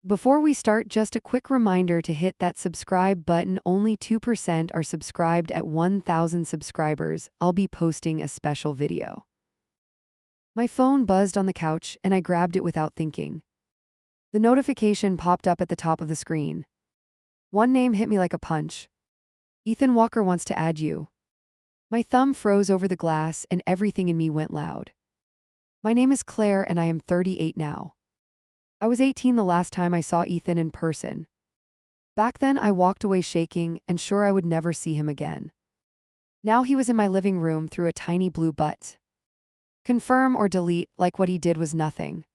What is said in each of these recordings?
Before we start, just a quick reminder to hit that subscribe button. Only 2% are subscribed at 1,000 subscribers. I'll be posting a special video. My phone buzzed on the couch and I grabbed it without thinking. The notification popped up at the top of the screen. One name hit me like a punch. Ethan Walker wants to add you. My thumb froze over the glass and everything in me went loud. My name is Claire and I am 38 now. I was 18 the last time I saw Ethan in person. Back then I walked away shaking and sure I would never see him again. Now he was in my living room through a tiny blue butt. Confirm or delete, like what he did was nothing.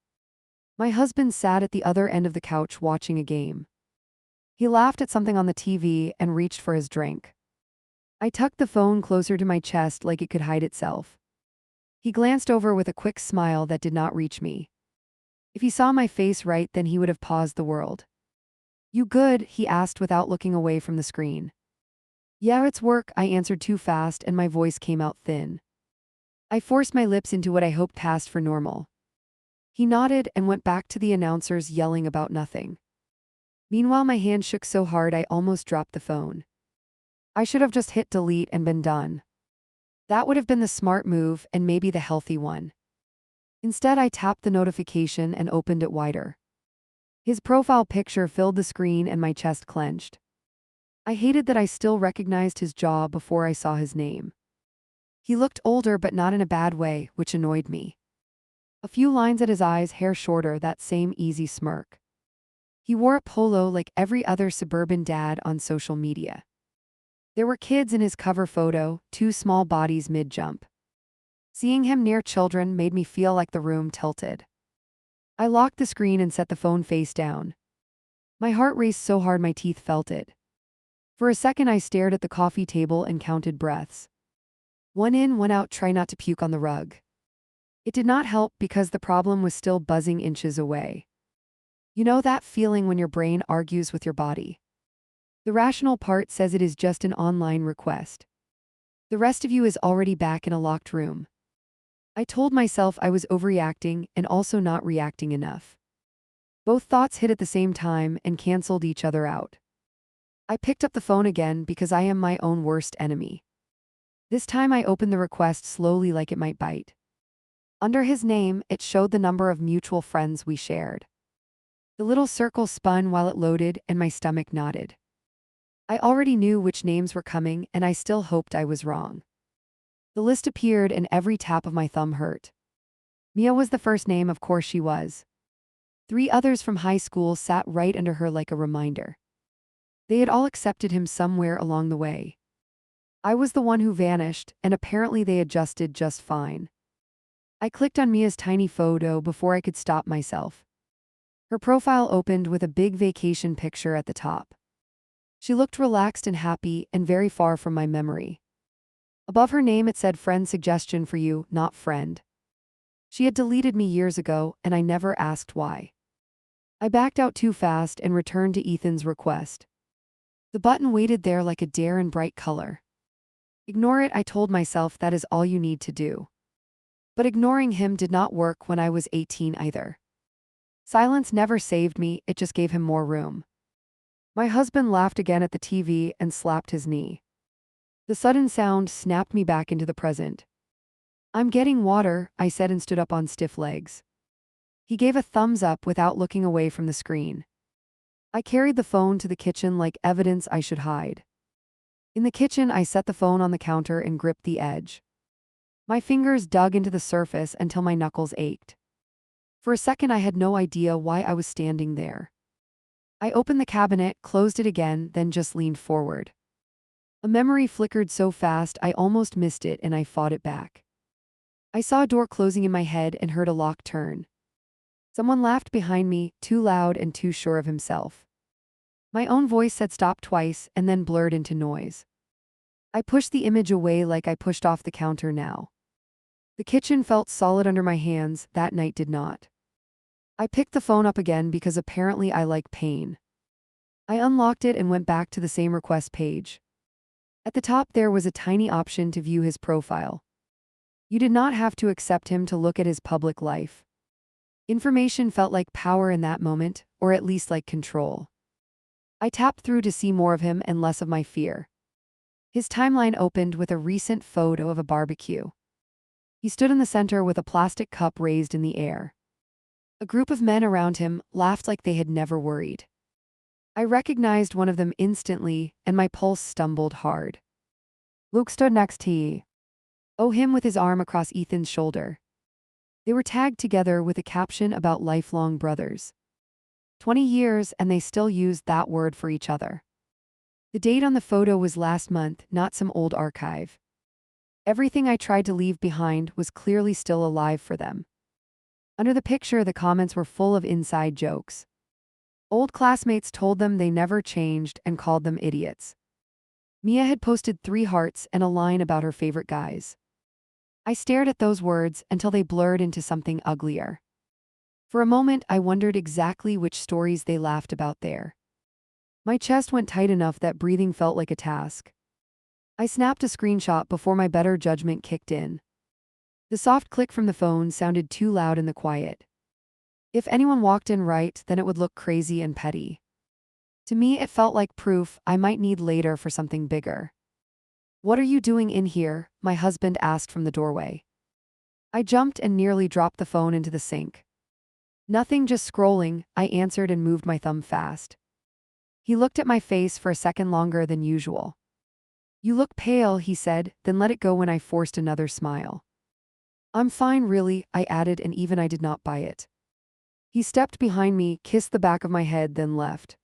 My husband sat at the other end of the couch watching a game. He laughed at something on the TV and reached for his drink. I tucked the phone closer to my chest like it could hide itself. He glanced over with a quick smile that did not reach me. If he saw my face right, then he would have paused the world. "You good?" he asked without looking away from the screen. "Yeah, it's work," I answered too fast and my voice came out thin. I forced my lips into what I hoped passed for normal. He nodded and went back to the announcers yelling about nothing. Meanwhile, my hand shook so hard I almost dropped the phone. I should have just hit delete and been done. That would have been the smart move and maybe the healthy one. Instead, I tapped the notification and opened it wider. His profile picture filled the screen and my chest clenched. I hated that I still recognized his jaw before I saw his name. He looked older but not in a bad way, which annoyed me. A few lines at his eyes, hair shorter, that same easy smirk. He wore a polo like every other suburban dad on social media. There were kids in his cover photo, two small bodies mid-jump. Seeing him near children made me feel like the room tilted. I locked the screen and set the phone face down. My heart raced so hard my teeth felt it. For a second I stared at the coffee table and counted breaths. One in, one out, try not to puke on the rug. It did not help because the problem was still buzzing inches away. You know that feeling when your brain argues with your body? The rational part says it is just an online request. The rest of you is already back in a locked room. I told myself I was overreacting and also not reacting enough. Both thoughts hit at the same time and canceled each other out. I picked up the phone again because I am my own worst enemy. This time I opened the request slowly like it might bite. Under his name, it showed the number of mutual friends we shared. The little circle spun while it loaded and my stomach knotted. I already knew which names were coming and I still hoped I was wrong. The list appeared and every tap of my thumb hurt. Mia was the first name, of course she was. 3 others from high school sat right under her like a reminder. They had all accepted him somewhere along the way. I was the one who vanished, and apparently they adjusted just fine. I clicked on Mia's tiny photo before I could stop myself. Her profile opened with a big vacation picture at the top. She looked relaxed and happy and very far from my memory. Above her name it said friend suggestion for you, not friend. She had deleted me years ago and I never asked why. I backed out too fast and returned to Ethan's request. The button waited there like a dare in bright color. Ignore it, I told myself, that is all you need to do. But ignoring him did not work when I was 18 either. Silence never saved me, it just gave him more room. My husband laughed again at the TV and slapped his knee. The sudden sound snapped me back into the present. "I'm getting water," I said and stood up on stiff legs. He gave a thumbs up without looking away from the screen. I carried the phone to the kitchen like evidence I should hide. In the kitchen, I set the phone on the counter and gripped the edge. My fingers dug into the surface until my knuckles ached. For a second I had no idea why I was standing there. I opened the cabinet, closed it again, then just leaned forward. A memory flickered so fast I almost missed it and I fought it back. I saw a door closing in my head and heard a lock turn. Someone laughed behind me, too loud and too sure of himself. My own voice said stop twice and then blurred into noise. I pushed the image away like I pushed off the counter now. The kitchen felt solid under my hands, that night did not. I picked the phone up again because apparently I like pain. I unlocked it and went back to the same request page. At the top there was a tiny option to view his profile. You did not have to accept him to look at his public life. Information felt like power in that moment, or at least like control. I tapped through to see more of him and less of my fear. His timeline opened with a recent photo of a barbecue. He stood in the center with a plastic cup raised in the air. A group of men around him laughed like they had never worried. I recognized one of them instantly, and my pulse stumbled hard. Luke stood next to him with his arm across Ethan's shoulder. They were tagged together with a caption about lifelong brothers. 20 years and they still used that word for each other. The date on the photo was last month, not some old archive. Everything I tried to leave behind was clearly still alive for them. Under the picture, the comments were full of inside jokes. Old classmates told them they never changed and called them idiots. Mia had posted 3 hearts and a line about her favorite guys. I stared at those words until they blurred into something uglier. For a moment, I wondered exactly which stories they laughed about there. My chest went tight enough that breathing felt like a task. I snapped a screenshot before my better judgment kicked in. The soft click from the phone sounded too loud in the quiet. If anyone walked in right, then it would look crazy and petty. To me, it felt like proof I might need later for something bigger. "What are you doing in here?" my husband asked from the doorway. I jumped and nearly dropped the phone into the sink. "Nothing, just scrolling," I answered and moved my thumb fast. He looked at my face for a second longer than usual. "You look pale," he said, then let it go when I forced another smile. "I'm fine, really," I added, and even I did not buy it. He stepped behind me, kissed the back of my head, then left.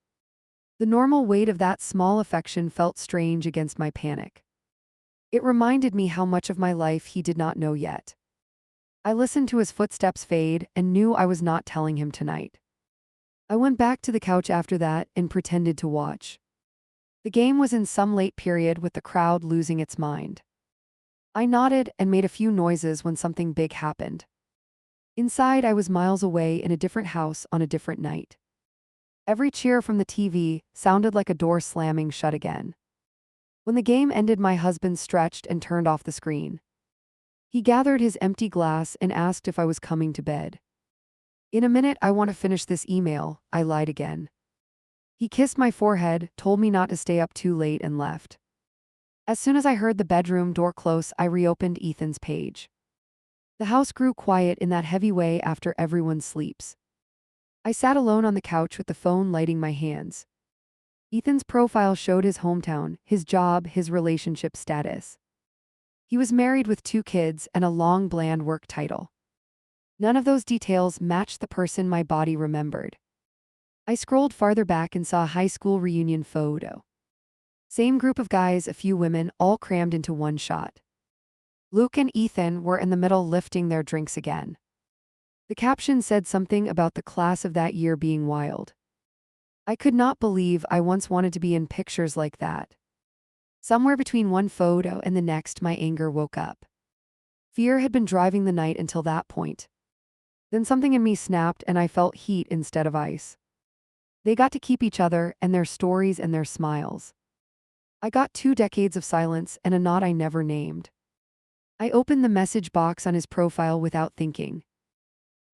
The normal weight of that small affection felt strange against my panic. It reminded me how much of my life he did not know yet. I listened to his footsteps fade and knew I was not telling him tonight. I went back to the couch after that and pretended to watch. The game was in some late period with the crowd losing its mind. I nodded and made a few noises when something big happened. Inside, I was miles away in a different house on a different night. Every cheer from the TV sounded like a door slamming shut again. When the game ended, my husband stretched and turned off the screen. He gathered his empty glass and asked if I was coming to bed. "In a minute, I want to finish this email," I lied again. He kissed my forehead, told me not to stay up too late, and left. As soon as I heard the bedroom door close, I reopened Ethan's page. The house grew quiet in that heavy way after everyone sleeps. I sat alone on the couch with the phone lighting my hands. Ethan's profile showed his hometown, his job, his relationship status. He was married with 2 kids and a long, bland work title. None of those details matched the person my body remembered. I scrolled farther back and saw a high school reunion photo. Same group of guys, a few women, all crammed into one shot. Luke and Ethan were in the middle lifting their drinks again. The caption said something about the class of that year being wild. I could not believe I once wanted to be in pictures like that. Somewhere between one photo and the next, my anger woke up. Fear had been driving the night until that point. Then something in me snapped and I felt heat instead of ice. They got to keep each other and their stories and their smiles. I got 2 decades of silence and a nod I never named. I opened the message box on his profile without thinking.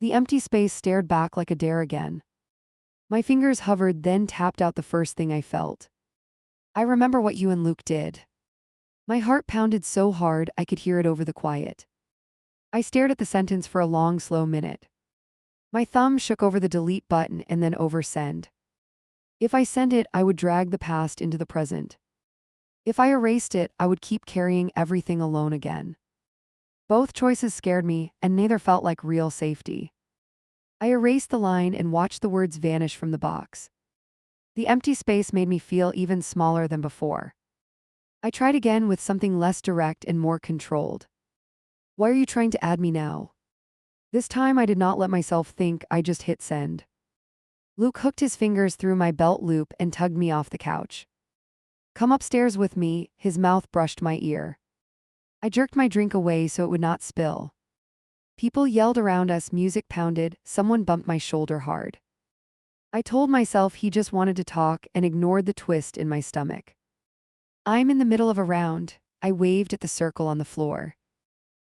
The empty space stared back like a dare again. My fingers hovered, then tapped out the first thing I felt. "I remember what you and Luke did." My heart pounded so hard I could hear it over the quiet. I stared at the sentence for a long, slow minute. My thumb shook over the delete button and then over send. If I sent it, I would drag the past into the present. If I erased it, I would keep carrying everything alone again. Both choices scared me, and neither felt like real safety. I erased the line and watched the words vanish from the box. The empty space made me feel even smaller than before. I tried again with something less direct and more controlled. "Why are you trying to add me now?" This time I did not let myself think, I just hit send. Luke hooked his fingers through my belt loop and tugged me off the couch. "Come upstairs with me," his mouth brushed my ear. I jerked my drink away so it would not spill. People yelled around us, music pounded, someone bumped my shoulder hard. I told myself he just wanted to talk and ignored the twist in my stomach. "I'm in the middle of a round," I waved at the circle on the floor.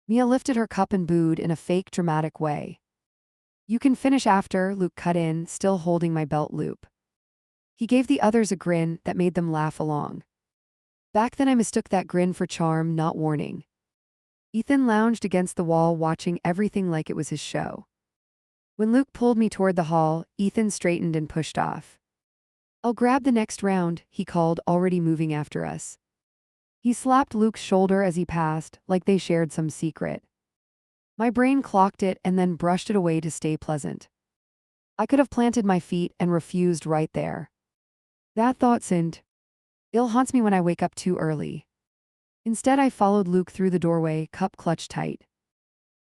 Mia lifted her cup and booed in a fake dramatic way. You can finish after, Luke cut in, still holding my belt loop. He gave the others a grin that made them laugh along. Back then I mistook that grin for charm, not warning. Ethan lounged against the wall watching everything like it was his show. When Luke pulled me toward the hall, Ethan straightened and pushed off. "I'll grab the next round," he called, already moving after us. He slapped Luke's shoulder as he passed, like they shared some secret. My brain clocked it and then brushed it away to stay pleasant. I could have planted my feet and refused right there. That thought sent. Ill haunts me when I wake up too early. Instead, I followed Luke through the doorway, cup clutched tight.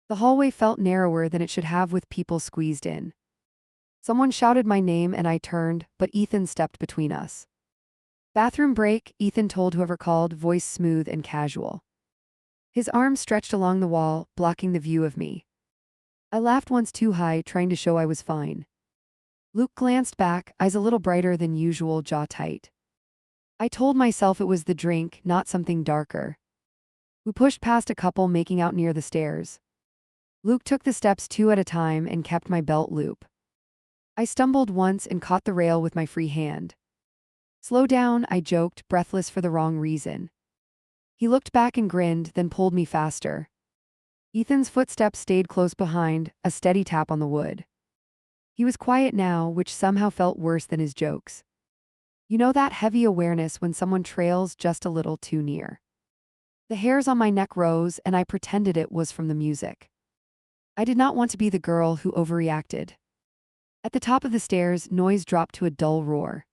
The hallway felt narrower than it should have with people squeezed in. Someone shouted my name and I turned, but Ethan stepped between us. "Bathroom break," Ethan told whoever called, voice smooth and casual. His arm stretched along the wall, blocking the view of me. I laughed once too high, trying to show I was fine. Luke glanced back, eyes a little brighter than usual, jaw tight. I told myself it was the drink, not something darker. We pushed past a couple making out near the stairs. Luke took the steps 2 at a time and kept my belt loop. I stumbled once and caught the rail with my free hand. "Slow down," I joked, breathless for the wrong reason. He looked back and grinned, then pulled me faster. Ethan's footsteps stayed close behind, a steady tap on the wood. He was quiet now, which somehow felt worse than his jokes. You know that heavy awareness when someone trails just a little too near. The hairs on my neck rose, and I pretended it was from the music. I did not want to be the girl who overreacted. At the top of the stairs, noise dropped to a dull roar.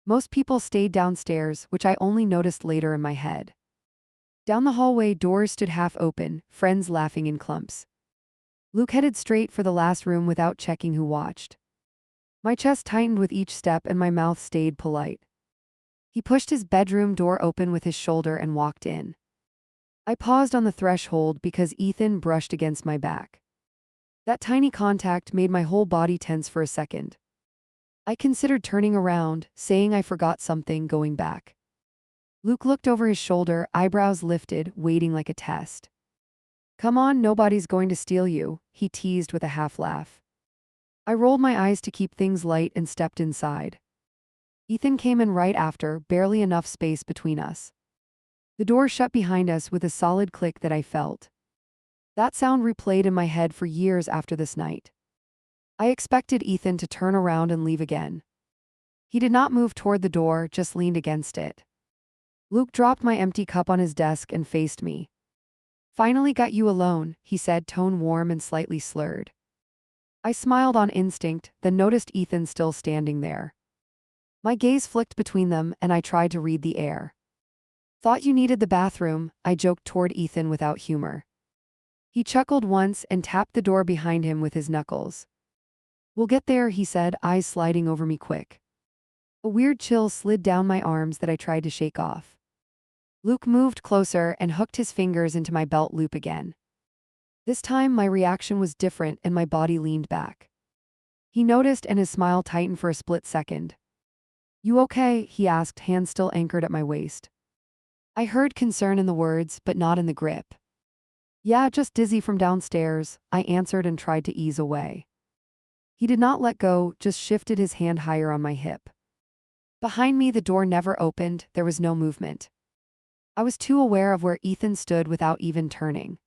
Most people stayed downstairs, which I only noticed later in my head. Down the hallway, doors stood half open, friends laughing in clumps. Luke headed straight for the last room without checking who watched. My chest tightened with each step and my mouth stayed polite. He pushed his bedroom door open with his shoulder and walked in. I paused on the threshold because Ethan brushed against my back. That tiny contact made my whole body tense for a second. I considered turning around, saying I forgot something, going back. Luke looked over his shoulder, eyebrows lifted, waiting like a test. "Come on, nobody's going to steal you," he teased with a half laugh. I rolled my eyes to keep things light and stepped inside. Ethan came in right after, barely enough space between us. The door shut behind us with a solid click that I felt. That sound replayed in my head for years after this night. I expected Ethan to turn around and leave again. He did not move toward the door, just leaned against it. Luke dropped my empty cup on his desk and faced me. "Finally got you alone," he said, tone warm and slightly slurred. I smiled on instinct, then noticed Ethan still standing there. My gaze flicked between them, and I tried to read the air. "Thought you needed the bathroom," I joked toward Ethan without humor. He chuckled once and tapped the door behind him with his knuckles. "We'll get there," he said, eyes sliding over me quick. A weird chill slid down my arms that I tried to shake off. Luke moved closer and hooked his fingers into my belt loop again. This time my reaction was different and my body leaned back. He noticed and his smile tightened for a split second. "You okay?" he asked, hands still anchored at my waist. I heard concern in the words, but not in the grip. "Yeah, just dizzy from downstairs," I answered and tried to ease away. He did not let go, just shifted his hand higher on my hip. Behind me, the door never opened, there was no movement. I was too aware of where Ethan stood without even turning.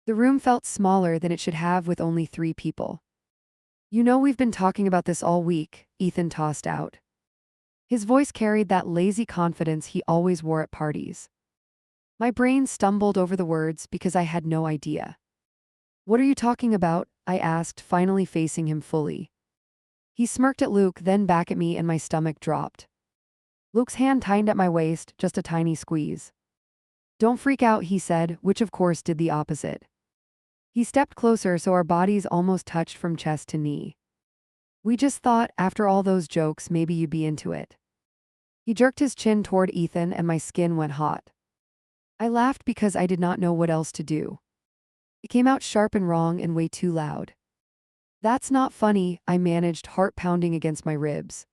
The room felt smaller than it should have with only 3 people. "You know we've been talking about this all week," Ethan tossed out. His voice carried that lazy confidence he always wore at parties. My brain stumbled over the words because I had no idea. "What are you talking about?" I asked, finally facing him fully. He smirked at Luke, then back at me, and my stomach dropped. Luke's hand tightened at my waist, just a tiny squeeze. "Don't freak out," he said, which of course did the opposite. He stepped closer so our bodies almost touched from chest to knee. "We just thought, after all those jokes, maybe you'd be into it." He jerked his chin toward Ethan and my skin went hot. I laughed because I did not know what else to do. It came out sharp and wrong and way too loud. "That's not funny," I managed, heart pounding against my ribs.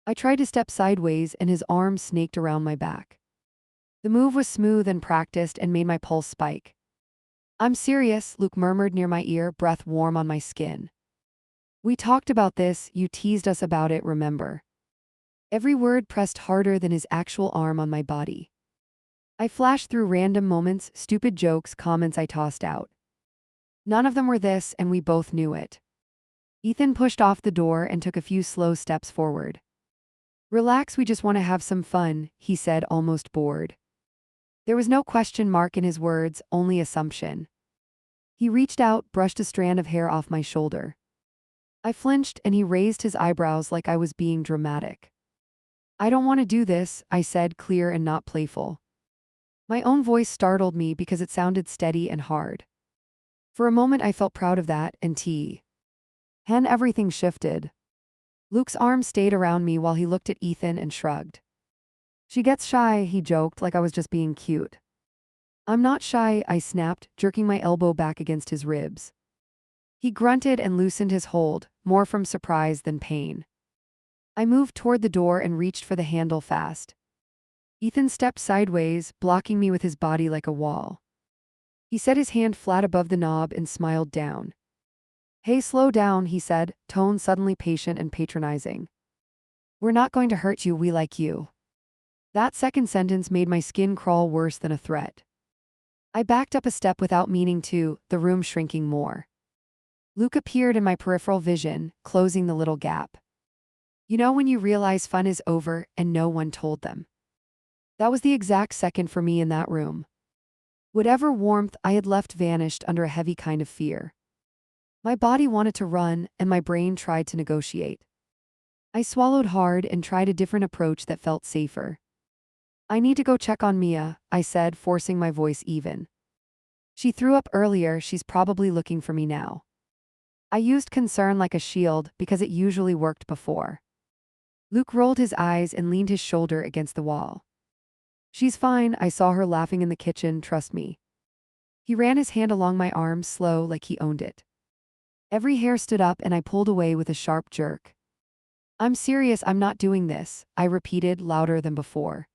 I tried to step sideways and his arm snaked around my back. The move was smooth and practiced and made my pulse spike. "I'm serious," Luke murmured near my ear, breath warm on my skin. We talked about this, you teased us about it, remember? Every word pressed harder than his actual arm on my body. I flashed through random moments, stupid jokes, comments I tossed out. None of them were this, and we both knew it. Ethan pushed off the door and took a few slow steps forward. Relax, we just want to have some fun, he said, almost bored. There was no question mark in his words, only assumption. He reached out, brushed a strand of hair off my shoulder. I flinched, and he raised his eyebrows like I was being dramatic. I don't want to do this, I said, clear and not playful. My own voice startled me because it sounded steady and hard. For a moment I felt proud of that, and then everything shifted. Luke's arm stayed around me while he looked at Ethan and shrugged. She gets shy, he joked, like I was just being cute. I'm not shy, I snapped, jerking my elbow back against his ribs. He grunted and loosened his hold, more from surprise than pain. I moved toward the door and reached for the handle fast. Ethan stepped sideways, blocking me with his body like a wall. He set his hand flat above the knob and smiled down. Hey, slow down, he said, tone suddenly patient and patronizing. We're not going to hurt you, we like you. That second sentence made my skin crawl worse than a threat. I backed up a step without meaning to, the room shrinking more. Luke appeared in my peripheral vision, closing the little gap. You know when you realize fun is over and no one told them? That was the exact second for me in that room. Whatever warmth I had left vanished under a heavy kind of fear. My body wanted to run, and my brain tried to negotiate. I swallowed hard and tried a different approach that felt safer. I need to go check on Mia, I said, forcing my voice even. She threw up earlier, she's probably looking for me now. I used concern like a shield because it usually worked before. Luke rolled his eyes and leaned his shoulder against the wall. She's fine, I saw her laughing in the kitchen, trust me. He ran his hand along my arm, slow, like he owned it. Every hair stood up and I pulled away with a sharp jerk. I'm serious, I'm not doing this, I repeated, louder than before.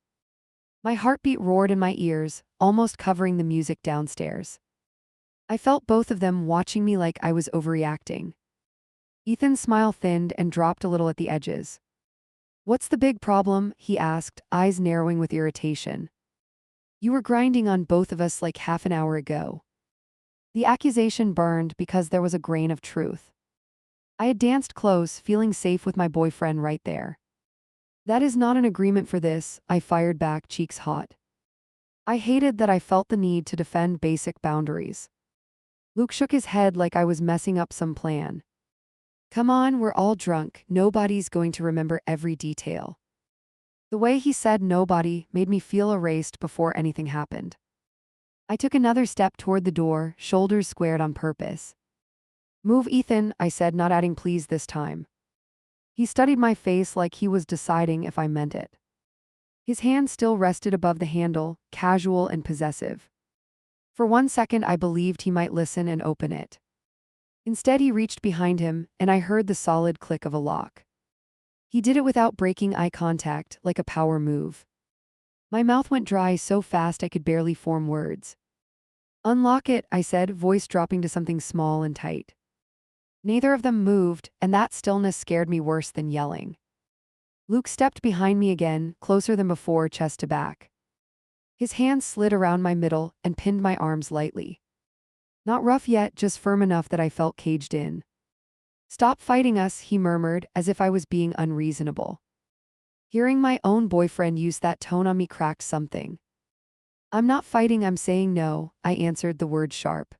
My heartbeat roared in my ears, almost covering the music downstairs. I felt both of them watching me like I was overreacting. Ethan's smile thinned and dropped a little at the edges. What's the big problem? He asked, eyes narrowing with irritation. You were grinding on both of us like half an hour ago. The accusation burned because there was a grain of truth. I had danced close, feeling safe with my boyfriend right there. That is not an agreement for this, I fired back, cheeks hot. I hated that I felt the need to defend basic boundaries. Luke shook his head like I was messing up some plan. Come on, we're all drunk, nobody's going to remember every detail. The way he said nobody made me feel erased before anything happened. I took another step toward the door, shoulders squared on purpose. Move, Ethan, I said, not adding please this time. He studied my face like he was deciding if I meant it. His hand still rested above the handle, casual and possessive. For 1 second I believed he might listen and open it. Instead he reached behind him, and I heard the solid click of a lock. He did it without breaking eye contact, like a power move. My mouth went dry so fast I could barely form words. Unlock it, I said, voice dropping to something small and tight. Neither of them moved, and that stillness scared me worse than yelling. Luke stepped behind me again, closer than before, chest to back. His hands slid around my middle and pinned my arms lightly. Not rough yet, just firm enough that I felt caged in. Stop fighting us, he murmured, as if I was being unreasonable. Hearing my own boyfriend use that tone on me cracked something. I'm not fighting, I'm saying no, I answered, the word sharp.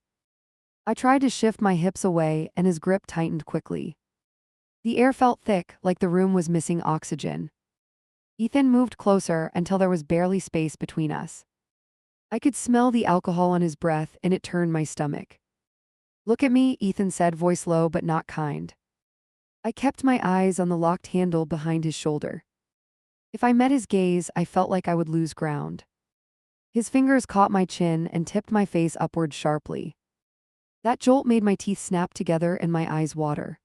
I tried to shift my hips away, and his grip tightened quickly. The air felt thick, like the room was missing oxygen. Ethan moved closer until there was barely space between us. I could smell the alcohol on his breath, and it turned my stomach. Look at me, Ethan said, voice low but not kind. I kept my eyes on the locked handle behind his shoulder. If I met his gaze, I felt like I would lose ground. His fingers caught my chin and tipped my face upward sharply. That jolt made my teeth snap together and my eyes water.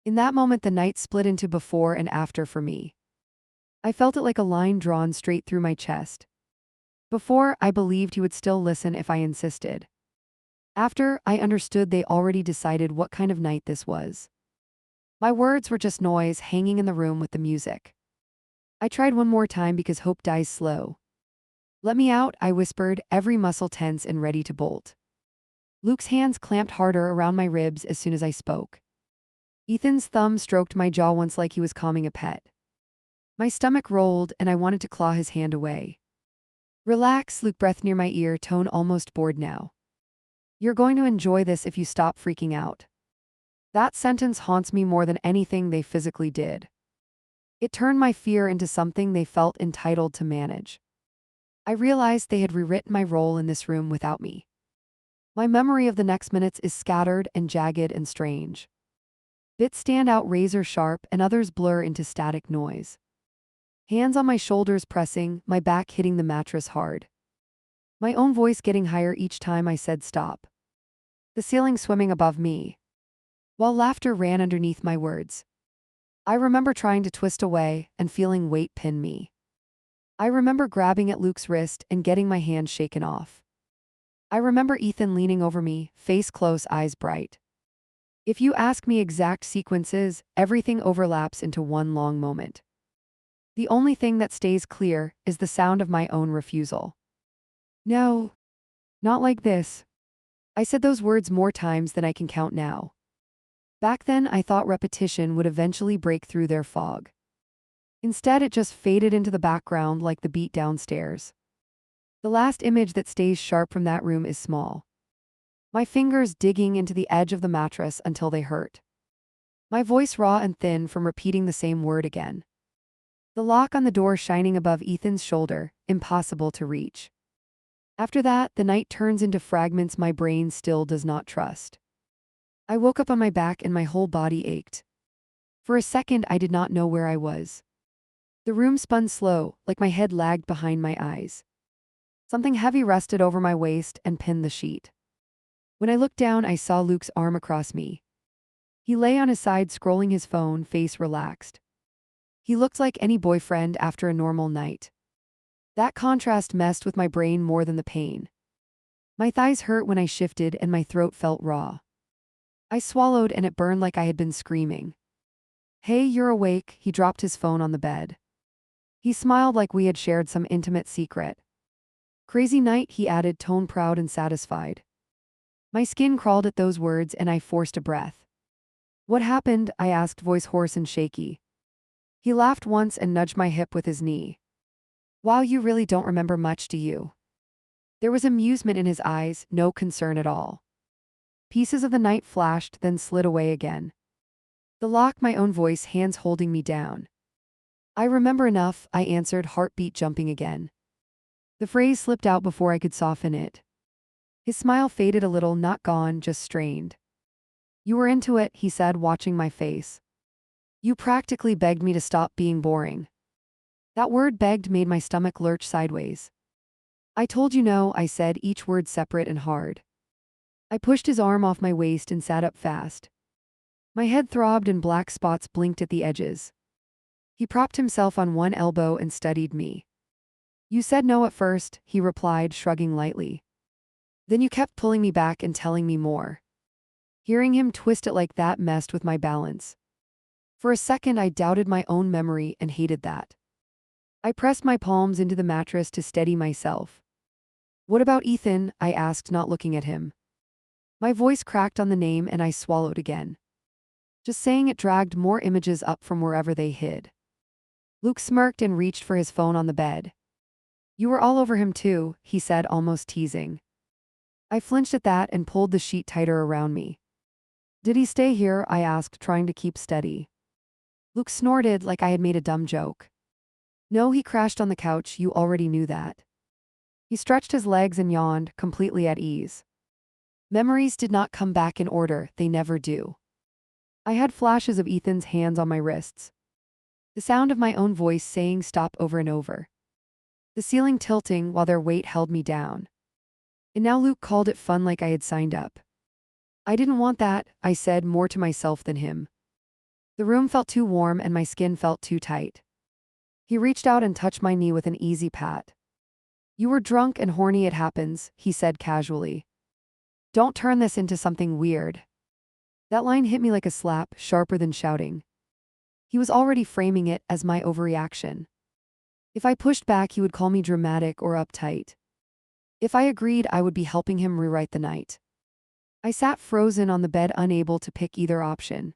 In that moment, the night split into before and after for me. I felt it like a line drawn straight through my chest. Before, I believed he would still listen if I insisted. After, I understood they already decided what kind of night this was. My words were just noise hanging in the room with the music. I tried one more time because hope dies slow. "Let me out," I whispered, every muscle tense and ready to bolt. Luke's hands clamped harder around my ribs as soon as I spoke. Ethan's thumb stroked my jaw once like he was calming a pet. My stomach rolled and I wanted to claw his hand away. "Relax," Luke breathed near my ear, tone almost bored now. "You're going to enjoy this if you stop freaking out." That sentence haunts me more than anything they physically did. It turned my fear into something they felt entitled to manage. I realized they had rewritten my role in this room without me. My memory of the next minutes is scattered and jagged and strange. Bits stand out razor sharp and others blur into static noise. Hands on my shoulders pressing, my back hitting the mattress hard. My own voice getting higher each time I said stop. The ceiling swimming above me, while laughter ran underneath my words. I remember trying to twist away and feeling weight pin me. I remember grabbing at Luke's wrist and getting my hand shaken off. I remember Ethan leaning over me, face close, eyes bright. If you ask me exact sequences, everything overlaps into one long moment. The only thing that stays clear is the sound of my own refusal. "No, not like this." I said those words more times than I can count now. Back then, I thought repetition would eventually break through their fog. Instead, it just faded into the background like the beat downstairs. The last image that stays sharp from that room is small. My fingers digging into the edge of the mattress until they hurt. My voice raw and thin from repeating the same word again. The lock on the door shining above Ethan's shoulder, impossible to reach. After that, the night turns into fragments my brain still does not trust. I woke up on my back and my whole body ached. For a second, I did not know where I was. The room spun slow, like my head lagged behind my eyes. Something heavy rested over my waist and pinned the sheet. When I looked down, I saw Luke's arm across me. He lay on his side scrolling his phone, face relaxed. He looked like any boyfriend after a normal night. That contrast messed with my brain more than the pain. My thighs hurt when I shifted and my throat felt raw. I swallowed and it burned like I had been screaming. "Hey, you're awake," he dropped his phone on the bed. He smiled like we had shared some intimate secret. "Crazy night," he added, tone proud and satisfied. My skin crawled at those words and I forced a breath. "What happened?" I asked, voice hoarse and shaky. He laughed once and nudged my hip with his knee. "Wow, you really don't remember much, do you?" There was amusement in his eyes, no concern at all. Pieces of the night flashed, then slid away again. The lock, my own voice, hands holding me down. "I remember enough," I answered, heartbeat jumping again. The phrase slipped out before I could soften it. His smile faded a little, not gone, just strained. "You were into it," he said, watching my face. "You practically begged me to stop being boring." That word begged made my stomach lurch sideways. "I told you no," I said, each word separate and hard. I pushed his arm off my waist and sat up fast. My head throbbed and black spots blinked at the edges. He propped himself on one elbow and studied me. "You said no at first," he replied, shrugging lightly. "Then you kept pulling me back and telling me more." Hearing him twist it like that messed with my balance. For a second, I doubted my own memory and hated that. I pressed my palms into the mattress to steady myself. "What about Ethan?" I asked, not looking at him. My voice cracked on the name and I swallowed again. Just saying it dragged more images up from wherever they hid. Luke smirked and reached for his phone on the bed. "You were all over him too," he said, almost teasing. I flinched at that and pulled the sheet tighter around me. "Did he stay here?" I asked, trying to keep steady. Luke snorted like I had made a dumb joke. "No, he crashed on the couch, you already knew that." He stretched his legs and yawned, completely at ease. Memories did not come back in order, they never do. I had flashes of Ethan's hands on my wrists. The sound of my own voice saying stop over and over. The ceiling tilting while their weight held me down. And now Luke called it fun like I had signed up. "I didn't want that," I said, more to myself than him. The room felt too warm and my skin felt too tight. He reached out and touched my knee with an easy pat. "You were drunk and horny, it happens," he said casually. "Don't turn this into something weird." That line hit me like a slap, sharper than shouting. He was already framing it as my overreaction. If I pushed back, he would call me dramatic or uptight. If I agreed, I would be helping him rewrite the night. I sat frozen on the bed, unable to pick either option.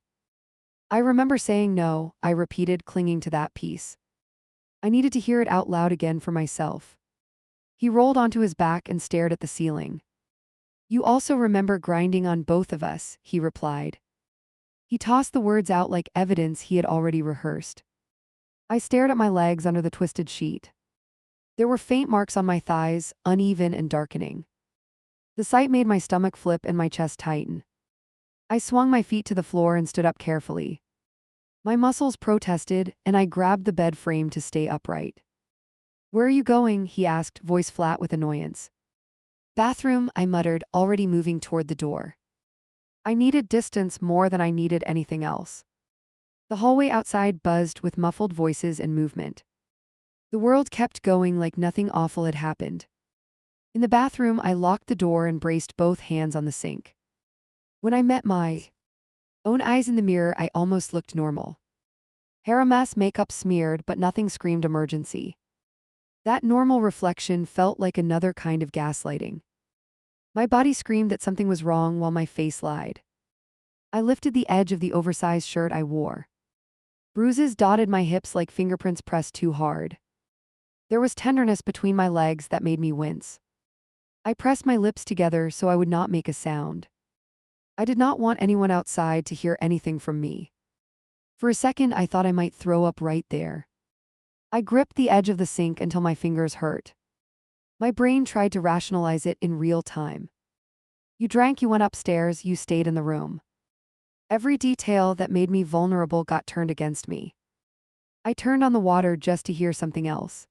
I remember saying no, I repeated, clinging to that piece. I needed to hear it out loud again for myself. He rolled onto his back and stared at the ceiling. You also remember grinding on both of us, he replied. He tossed the words out like evidence he had already rehearsed. I stared at my legs under the twisted sheet. There were faint marks on my thighs, uneven and darkening. The sight made my stomach flip and my chest tighten. I swung my feet to the floor and stood up carefully. My muscles protested, and I grabbed the bed frame to stay upright. Where are you going? He asked, voice flat with annoyance. Bathroom, I muttered, already moving toward the door. I needed distance more than I needed anything else. The hallway outside buzzed with muffled voices and movement. The world kept going like nothing awful had happened. In the bathroom, I locked the door and braced both hands on the sink. When I met my own eyes in the mirror, I almost looked normal. Hair a mess, makeup smeared, but nothing screamed emergency. That normal reflection felt like another kind of gaslighting. My body screamed that something was wrong while my face lied. I lifted the edge of the oversized shirt I wore. Bruises dotted my hips like fingerprints pressed too hard. There was tenderness between my legs that made me wince. I pressed my lips together so I would not make a sound. I did not want anyone outside to hear anything from me. For a second, I thought I might throw up right there. I gripped the edge of the sink until my fingers hurt. My brain tried to rationalize it in real time. You drank, you went upstairs, you stayed in the room. Every detail that made me vulnerable got turned against me. I turned on the water just to hear something else.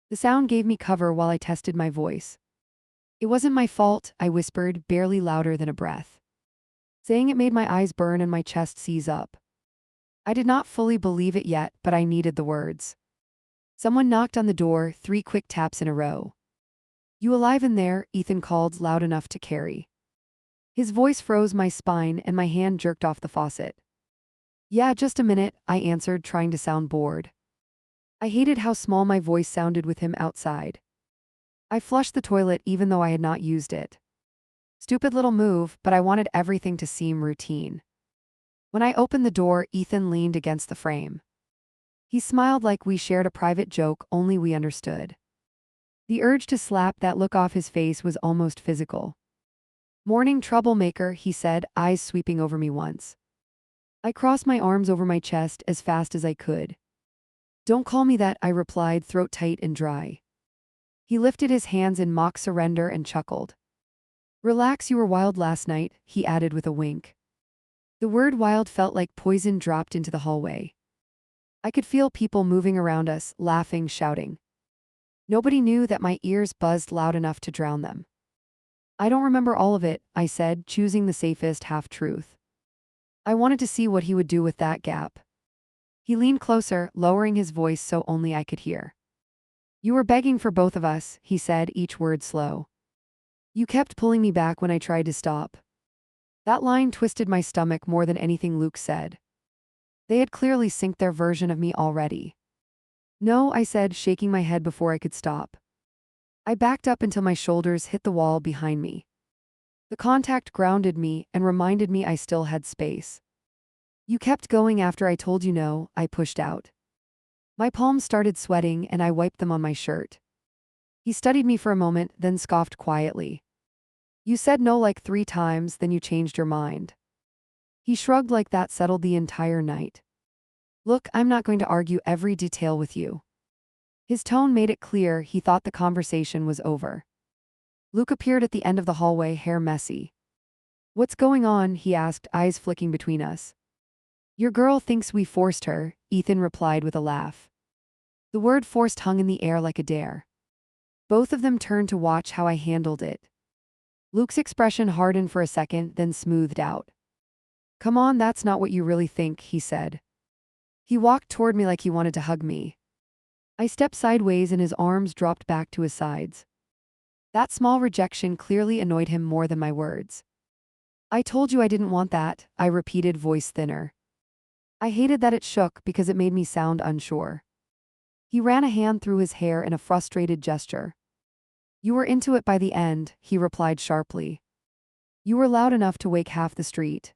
The sound gave me cover while I tested my voice. It wasn't my fault, I whispered, barely louder than a breath. Saying it made my eyes burn and my chest seize up. I did not fully believe it yet, but I needed the words. Someone knocked on the door, 3 quick taps in a row. You alive in there? Ethan called, loud enough to carry. His voice froze my spine and my hand jerked off the faucet. Yeah, just a minute, I answered, trying to sound bored. I hated how small my voice sounded with him outside. I flushed the toilet even though I had not used it. Stupid little move, but I wanted everything to seem routine. When I opened the door, Ethan leaned against the frame. He smiled like we shared a private joke only we understood. The urge to slap that look off his face was almost physical. Morning troublemaker, he said, eyes sweeping over me once. I crossed my arms over my chest as fast as I could. Don't call me that, I replied, throat tight and dry. He lifted his hands in mock surrender and chuckled. Relax, you were wild last night, he added with a wink. The word wild felt like poison dropped into the hallway. I could feel people moving around us, laughing, shouting. Nobody knew that my ears buzzed loud enough to drown them. I don't remember all of it, I said, choosing the safest half-truth. I wanted to see what he would do with that gap. He leaned closer, lowering his voice so only I could hear. You were begging for both of us, he said, each word slow. You kept pulling me back when I tried to stop. That line twisted my stomach more than anything Luke said. They had clearly synced their version of me already. No, I said, shaking my head before I could stop. I backed up until my shoulders hit the wall behind me. The contact grounded me and reminded me I still had space. You kept going after I told you no, I pushed out. My palms started sweating and I wiped them on my shirt. He studied me for a moment, then scoffed quietly. You said no like 3 times, then you changed your mind. He shrugged like that settled the entire night. Look, I'm not going to argue every detail with you. His tone made it clear he thought the conversation was over. Luke appeared at the end of the hallway, hair messy. What's going on? He asked, eyes flicking between us. Your girl thinks we forced her, Ethan replied with a laugh. The word forced hung in the air like a dare. Both of them turned to watch how I handled it. Luke's expression hardened for a second, then smoothed out. Come on, that's not what you really think, he said. He walked toward me like he wanted to hug me. I stepped sideways and his arms dropped back to his sides. That small rejection clearly annoyed him more than my words. I told you I didn't want that, I repeated, voice thinner. I hated that it shook because it made me sound unsure. He ran a hand through his hair in a frustrated gesture. You were into it by the end, he replied sharply. You were loud enough to wake half the street.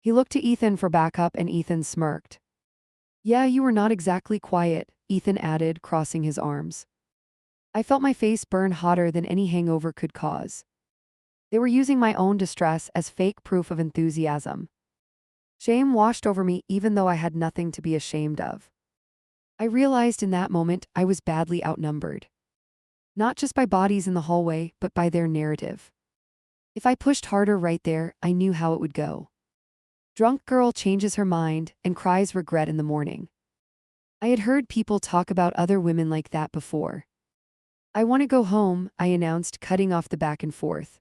He looked to Ethan for backup and Ethan smirked. Yeah, you were not exactly quiet, Ethan added, crossing his arms. I felt my face burn hotter than any hangover could cause. They were using my own distress as fake proof of enthusiasm. Shame washed over me even though I had nothing to be ashamed of. I realized in that moment I was badly outnumbered. Not just by bodies in the hallway, but by their narrative. If I pushed harder right there, I knew how it would go. Drunk girl changes her mind and cries regret in the morning. I had heard people talk about other women like that before. I want to go home, I announced, cutting off the back and forth.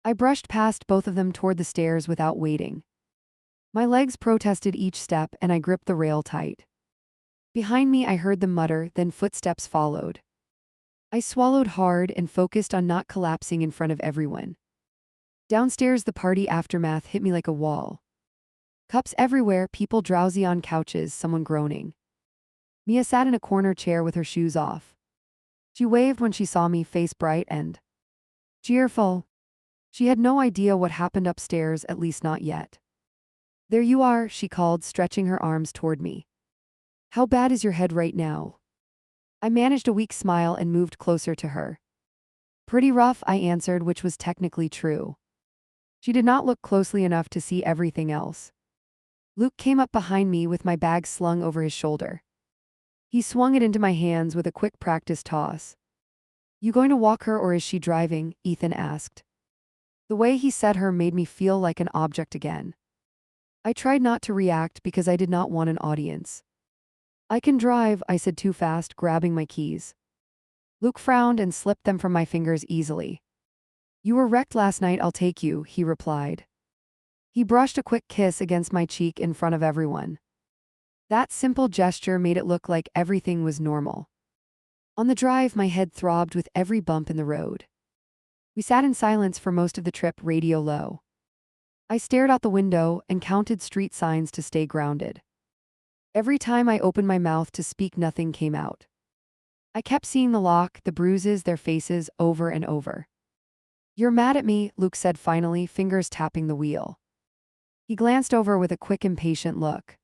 I brushed past both of them toward the stairs without waiting. My legs protested each step and I gripped the rail tight. Behind me I heard them mutter, then footsteps followed. I swallowed hard and focused on not collapsing in front of everyone. Downstairs the party aftermath hit me like a wall. Cups everywhere, people drowsy on couches, someone groaning. Mia sat in a corner chair with her shoes off. She waved when she saw me, face bright and cheerful. She had no idea what happened upstairs, at least not yet. There you are, she called, stretching her arms toward me. How bad is your head right now? I managed a weak smile and moved closer to her. Pretty rough, I answered, which was technically true. She did not look closely enough to see everything else. Luke came up behind me with my bag slung over his shoulder. He swung it into my hands with a quick practice toss. You going to walk her or is she driving? Ethan asked. The way he said her made me feel like an object again. I tried not to react because I did not want an audience. I can drive, I said too fast, grabbing my keys. Luke frowned and slipped them from my fingers easily. You were wrecked last night, I'll take you, he replied. He brushed a quick kiss against my cheek in front of everyone. That simple gesture made it look like everything was normal. On the drive, my head throbbed with every bump in the road. We sat in silence for most of the trip, radio low. I stared out the window and counted street signs to stay grounded. Every time I opened my mouth to speak, nothing came out. I kept seeing the lock, the bruises, their faces, over and over. You're mad at me, Luke said finally, fingers tapping the wheel. He glanced over with a quick, impatient look.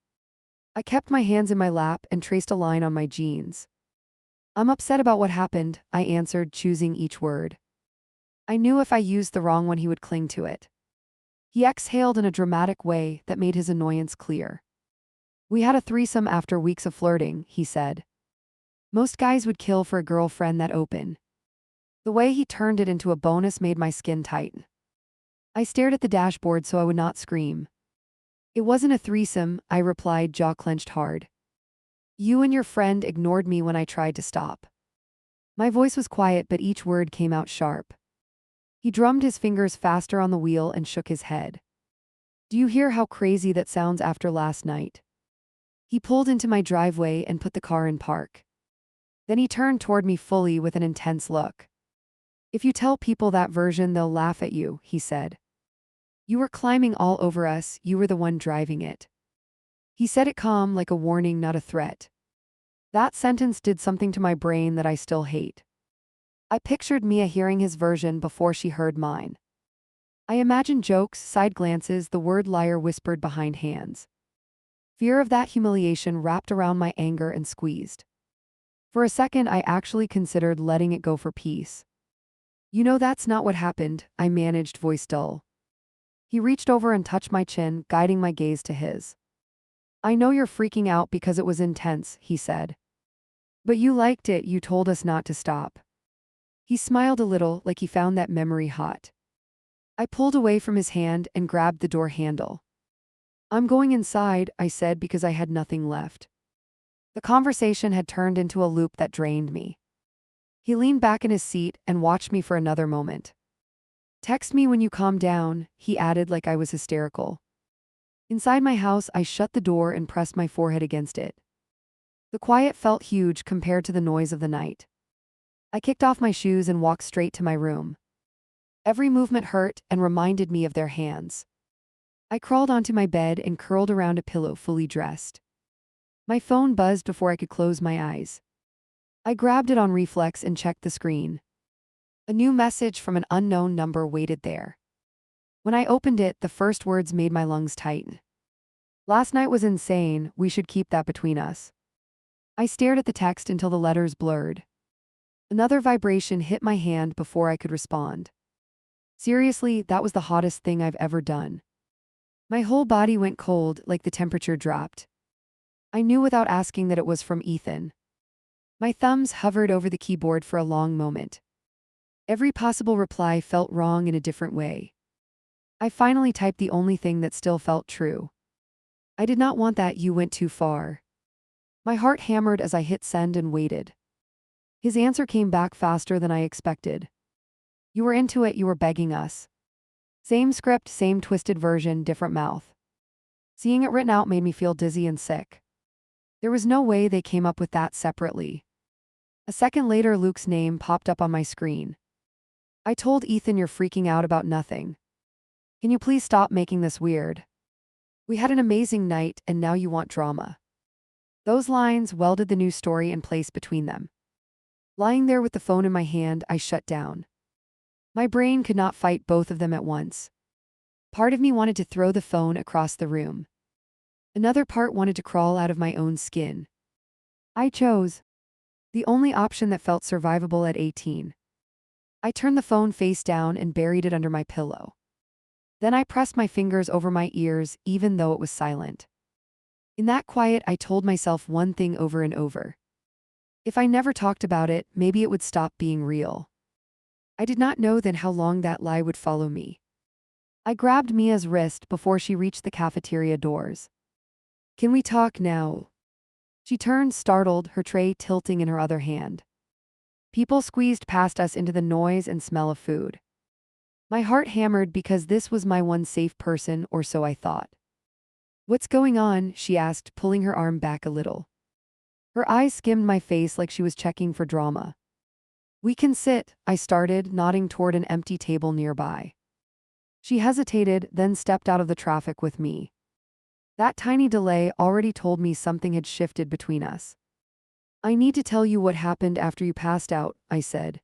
I kept my hands in my lap and traced a line on my jeans. I'm upset about what happened, I answered, choosing each word. I knew if I used the wrong one he would cling to it. He exhaled in a dramatic way that made his annoyance clear. We had a threesome after weeks of flirting, he said. Most guys would kill for a girlfriend that open. The way he turned it into a bonus made my skin tighten. I stared at the dashboard so I would not scream. It wasn't a threesome, I replied, jaw clenched hard. You and your friend ignored me when I tried to stop. My voice was quiet, but each word came out sharp. He drummed his fingers faster on the wheel and shook his head. Do you hear how crazy that sounds after last night? He pulled into my driveway and put the car in park. Then he turned toward me fully with an intense look. If you tell people that version, they'll laugh at you, he said. You were climbing all over us, you were the one driving it. He said it calm, like a warning, not a threat. That sentence did something to my brain that I still hate. I pictured Mia hearing his version before she heard mine. I imagined jokes, side glances, the word liar whispered behind hands. Fear of that humiliation wrapped around my anger and squeezed. For a second, I actually considered letting it go for peace. You know that's not what happened, I managed, voice dull. He reached over and touched my chin, guiding my gaze to his. I know you're freaking out because it was intense, he said. But you liked it, you told us not to stop. He smiled a little, like he found that memory hot. I pulled away from his hand and grabbed the door handle. I'm going inside, I said because I had nothing left. The conversation had turned into a loop that drained me. He leaned back in his seat and watched me for another moment. Text me when you calm down, he added like I was hysterical. Inside my house, I shut the door and pressed my forehead against it. The quiet felt huge compared to the noise of the night. I kicked off my shoes and walked straight to my room. Every movement hurt and reminded me of their hands. I crawled onto my bed and curled around a pillow fully dressed. My phone buzzed before I could close my eyes. I grabbed it on reflex and checked the screen. A new message from an unknown number waited there. When I opened it, the first words made my lungs tighten. "Last night was insane, we should keep that between us." I stared at the text until the letters blurred. Another vibration hit my hand before I could respond. Seriously, that was the hottest thing I've ever done. My whole body went cold, like the temperature dropped. I knew without asking that it was from Ethan. My thumbs hovered over the keyboard for a long moment. Every possible reply felt wrong in a different way. I finally typed the only thing that still felt true. "I did not want that, you went too far." My heart hammered as I hit send and waited. His answer came back faster than I expected. "You were into it, you were begging us." Same script, same twisted version, different mouth. Seeing it written out made me feel dizzy and sick. There was no way they came up with that separately. A second later, Luke's name popped up on my screen. "I told Ethan you're freaking out about nothing. Can you please stop making this weird? We had an amazing night and now you want drama." Those lines welded the new story in place between them. Lying there with the phone in my hand, I shut down. My brain could not fight both of them at once. Part of me wanted to throw the phone across the room. Another part wanted to crawl out of my own skin. I chose the only option that felt survivable at 18. I turned the phone face down and buried it under my pillow. Then I pressed my fingers over my ears, even though it was silent. In that quiet, I told myself one thing over and over. If I never talked about it, maybe it would stop being real. I did not know then how long that lie would follow me. I grabbed Mia's wrist before she reached the cafeteria doors. "Can we talk now?" She turned, startled, her tray tilting in her other hand. People squeezed past us into the noise and smell of food. My heart hammered because this was my one safe person, or so I thought. "What's going on?" she asked, pulling her arm back a little. Her eyes skimmed my face like she was checking for drama. "We can sit," I started, nodding toward an empty table nearby. She hesitated, then stepped out of the traffic with me. That tiny delay already told me something had shifted between us. "I need to tell you what happened after you passed out," I said.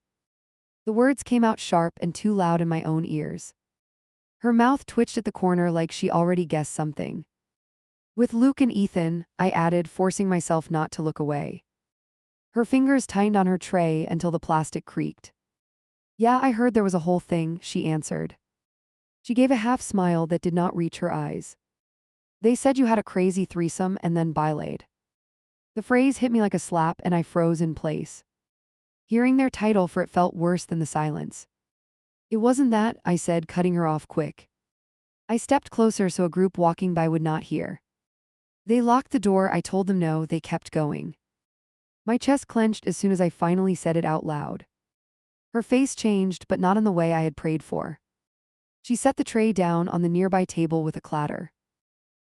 The words came out sharp and too loud in my own ears. Her mouth twitched at the corner like she already guessed something. "With Luke and Ethan," I added, forcing myself not to look away. Her fingers tightened on her tray until the plastic creaked. "Yeah, I heard there was a whole thing," she answered. She gave a half smile that did not reach her eyes. "They said you had a crazy threesome and then bilayed." The phrase hit me like a slap and I froze in place. Hearing their title for it felt worse than the silence. "It wasn't that," I said, cutting her off quick. I stepped closer so a group walking by would not hear. "They locked the door, I told them no, they kept going." My chest clenched as soon as I finally said it out loud. Her face changed, but not in the way I had prayed for. She set the tray down on the nearby table with a clatter.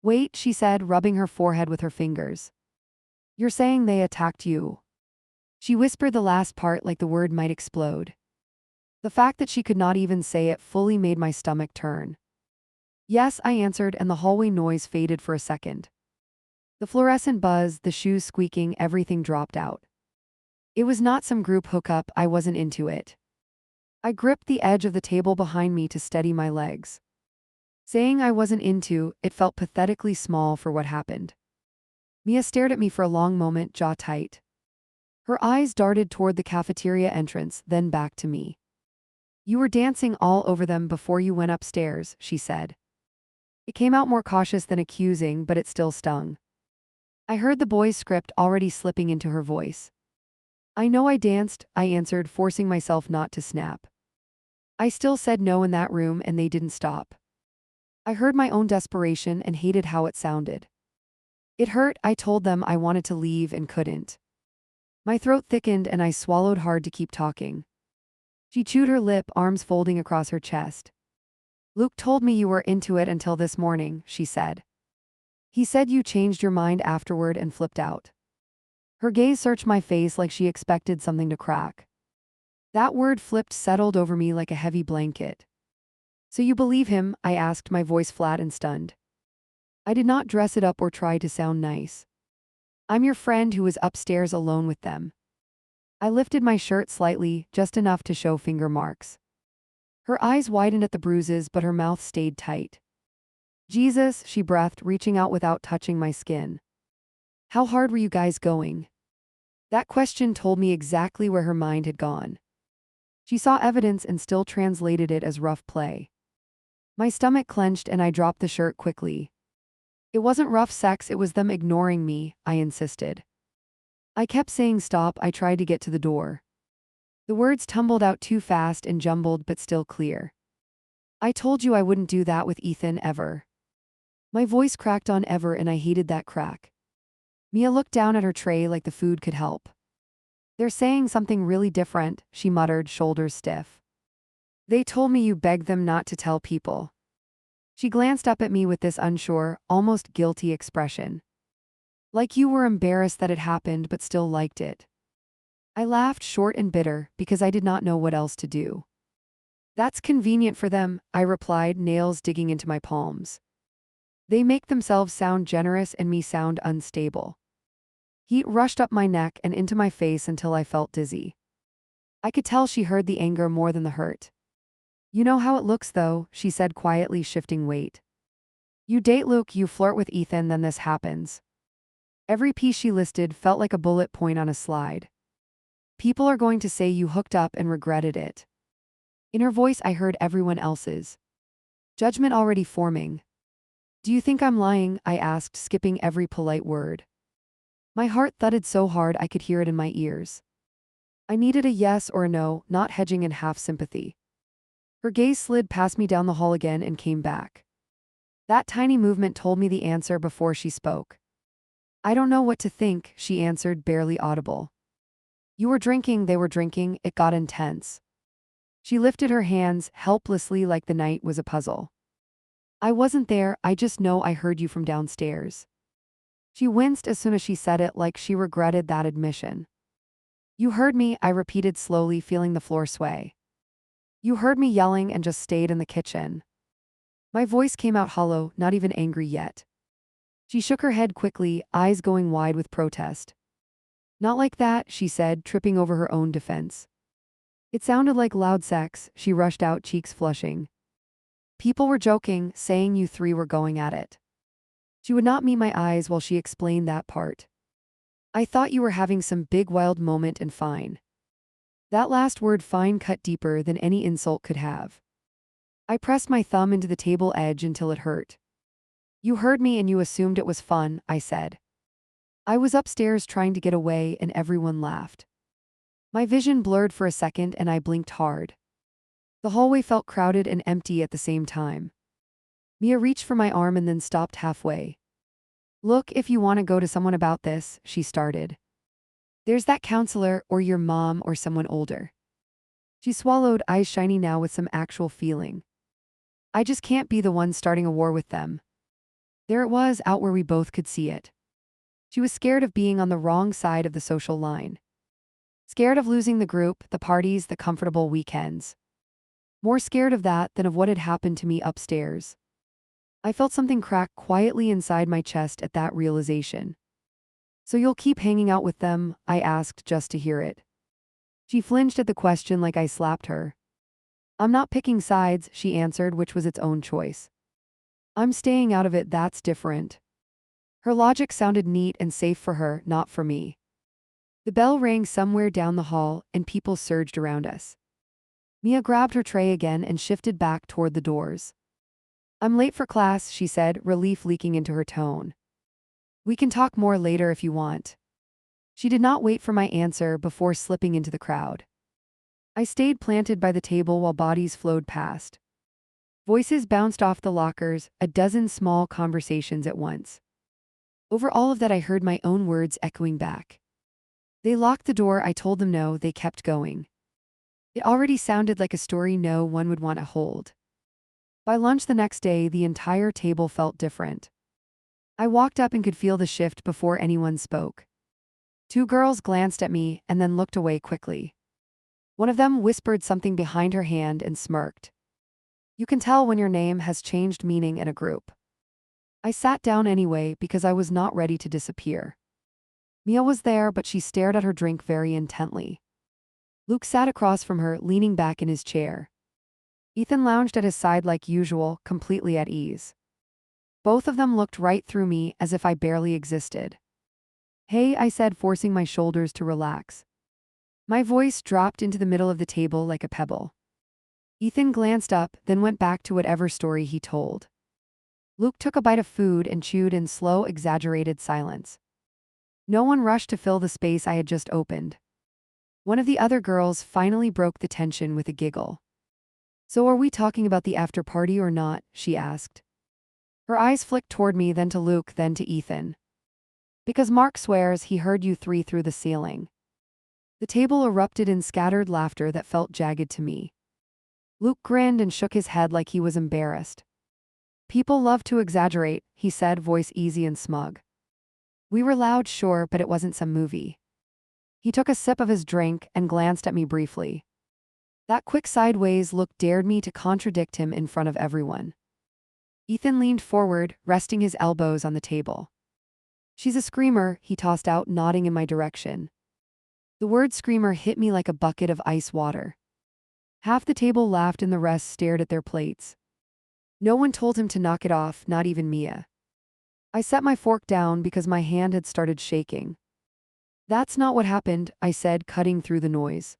"Wait," she said, rubbing her forehead with her fingers. "You're saying they attacked you?" She whispered the last part like the word might explode. The fact that she could not even say it fully made my stomach turn. "Yes," I answered, and the hallway noise faded for a second. The fluorescent buzz, the shoes squeaking, everything dropped out. It was not some group hookup, I wasn't into it. I gripped the edge of the table behind me to steady my legs. Saying I wasn't into it felt pathetically small for what happened. Mia stared at me for a long moment, jaw tight. Her eyes darted toward the cafeteria entrance, then back to me. "You were dancing all over them before you went upstairs," she said. It came out more cautious than accusing, but it still stung. I heard the boy's script already slipping into her voice. "I know I danced," I answered, forcing myself not to snap. I still said no in that room and they didn't stop. I heard my own desperation and hated how it sounded. It hurt. I told them I wanted to leave and couldn't. My throat thickened and I swallowed hard to keep talking. She chewed her lip, arms folding across her chest. "Luke told me you were into it until this morning," she said. "He said you changed your mind afterward and flipped out." Her gaze searched my face like she expected something to crack. That word flipped settled over me like a heavy blanket. So you believe him? I asked, my voice flat and stunned. I did not dress it up or try to sound nice. I'm your friend who was upstairs alone with them. I lifted my shirt slightly, just enough to show finger marks. Her eyes widened at the bruises, but her mouth stayed tight. Jesus, she breathed, reaching out without touching my skin. How hard were you guys going? That question told me exactly where her mind had gone. She saw evidence and still translated it as rough play. My stomach clenched and I dropped the shirt quickly. It wasn't rough sex, it was them ignoring me, I insisted. I kept saying stop. I tried to get to the door. The words tumbled out too fast and jumbled, but still clear. I told you I wouldn't do that with Ethan ever. My voice cracked on ever, and I hated that crack. Mia looked down at her tray like the food could help. They're saying something really different, she muttered, shoulders stiff. They told me you begged them not to tell people. She glanced up at me with this unsure, almost guilty expression. Like you were embarrassed that it happened but still liked it. I laughed, short and bitter, because I did not know what else to do. That's convenient for them, I replied, nails digging into my palms. They make themselves sound generous and me sound unstable. Heat rushed up my neck and into my face until I felt dizzy. I could tell she heard the anger more than the hurt. You know how it looks though, she said quietly, shifting weight. You date Luke, you flirt with Ethan, then this happens. Every piece she listed felt like a bullet point on a slide. People are going to say you hooked up and regretted it. In her voice I heard everyone else's. Judgment already forming. Do you think I'm lying? I asked, skipping every polite word. My heart thudded so hard I could hear it in my ears. I needed a yes or a no, not hedging in half sympathy. Her gaze slid past me down the hall again and came back. That tiny movement told me the answer before she spoke. I don't know what to think, she answered, barely audible. You were drinking, they were drinking, it got intense. She lifted her hands, helplessly, like the night was a puzzle. I wasn't there, I just know I heard you from downstairs. She winced as soon as she said it, like she regretted that admission. You heard me, I repeated slowly, feeling the floor sway. You heard me yelling and just stayed in the kitchen. My voice came out hollow, not even angry yet. She shook her head quickly, eyes going wide with protest. Not like that, she said, tripping over her own defense. It sounded like loud sex, she rushed out, cheeks flushing. People were joking, saying you three were going at it. She would not meet my eyes while she explained that part. I thought you were having some big wild moment and fine. That last word, fine, cut deeper than any insult could have. I pressed my thumb into the table edge until it hurt. You heard me and you assumed it was fun, I said. I was upstairs trying to get away and everyone laughed. My vision blurred for a second and I blinked hard. The hallway felt crowded and empty at the same time. Mia reached for my arm and then stopped halfway. Look, if you want to go to someone about this, she started. There's that counselor or your mom or someone older. She swallowed, eyes shiny now with some actual feeling. I just can't be the one starting a war with them. There it was, out where we both could see it. She was scared of being on the wrong side of the social line. Scared of losing the group, the parties, the comfortable weekends. More scared of that than of what had happened to me upstairs. I felt something crack quietly inside my chest at that realization. So you'll keep hanging out with them? I asked just to hear it. She flinched at the question like I slapped her. I'm not picking sides, she answered, which was its own choice. I'm staying out of it, that's different. Her logic sounded neat and safe for her, not for me. The bell rang somewhere down the hall, and people surged around us. Mia grabbed her tray again and shifted back toward the doors. I'm late for class, she said, relief leaking into her tone. We can talk more later if you want. She did not wait for my answer before slipping into the crowd. I stayed planted by the table while bodies flowed past. Voices bounced off the lockers, a dozen small conversations at once. Over all of that I heard my own words echoing back. They locked the door, I told them no, they kept going. It already sounded like a story no one would want to hold. By lunch the next day, the entire table felt different. I walked up and could feel the shift before anyone spoke. Two girls glanced at me and then looked away quickly. One of them whispered something behind her hand and smirked. You can tell when your name has changed meaning in a group. I sat down anyway because I was not ready to disappear. Mia was there, but she stared at her drink very intently. Luke sat across from her, leaning back in his chair. Ethan lounged at his side like usual, completely at ease. Both of them looked right through me as if I barely existed. Hey, I said, forcing my shoulders to relax. My voice dropped into the middle of the table like a pebble. Ethan glanced up, then went back to whatever story he told. Luke took a bite of food and chewed in slow, exaggerated silence. No one rushed to fill the space I had just opened. One of the other girls finally broke the tension with a giggle. So are we talking about the after party or not? She asked. Her eyes flicked toward me, then to Luke, then to Ethan. Because Mark swears he heard you three through the ceiling. The table erupted in scattered laughter that felt jagged to me. Luke grinned and shook his head like he was embarrassed. People love to exaggerate, he said, voice easy and smug. We were loud, sure, but it wasn't some movie. He took a sip of his drink and glanced at me briefly. That quick sideways look dared me to contradict him in front of everyone. Ethan leaned forward, resting his elbows on the table. She's a screamer, he tossed out, nodding in my direction. The word screamer hit me like a bucket of ice water. Half the table laughed and the rest stared at their plates. No one told him to knock it off, not even Mia. I set my fork down because my hand had started shaking. That's not what happened, I said, cutting through the noise.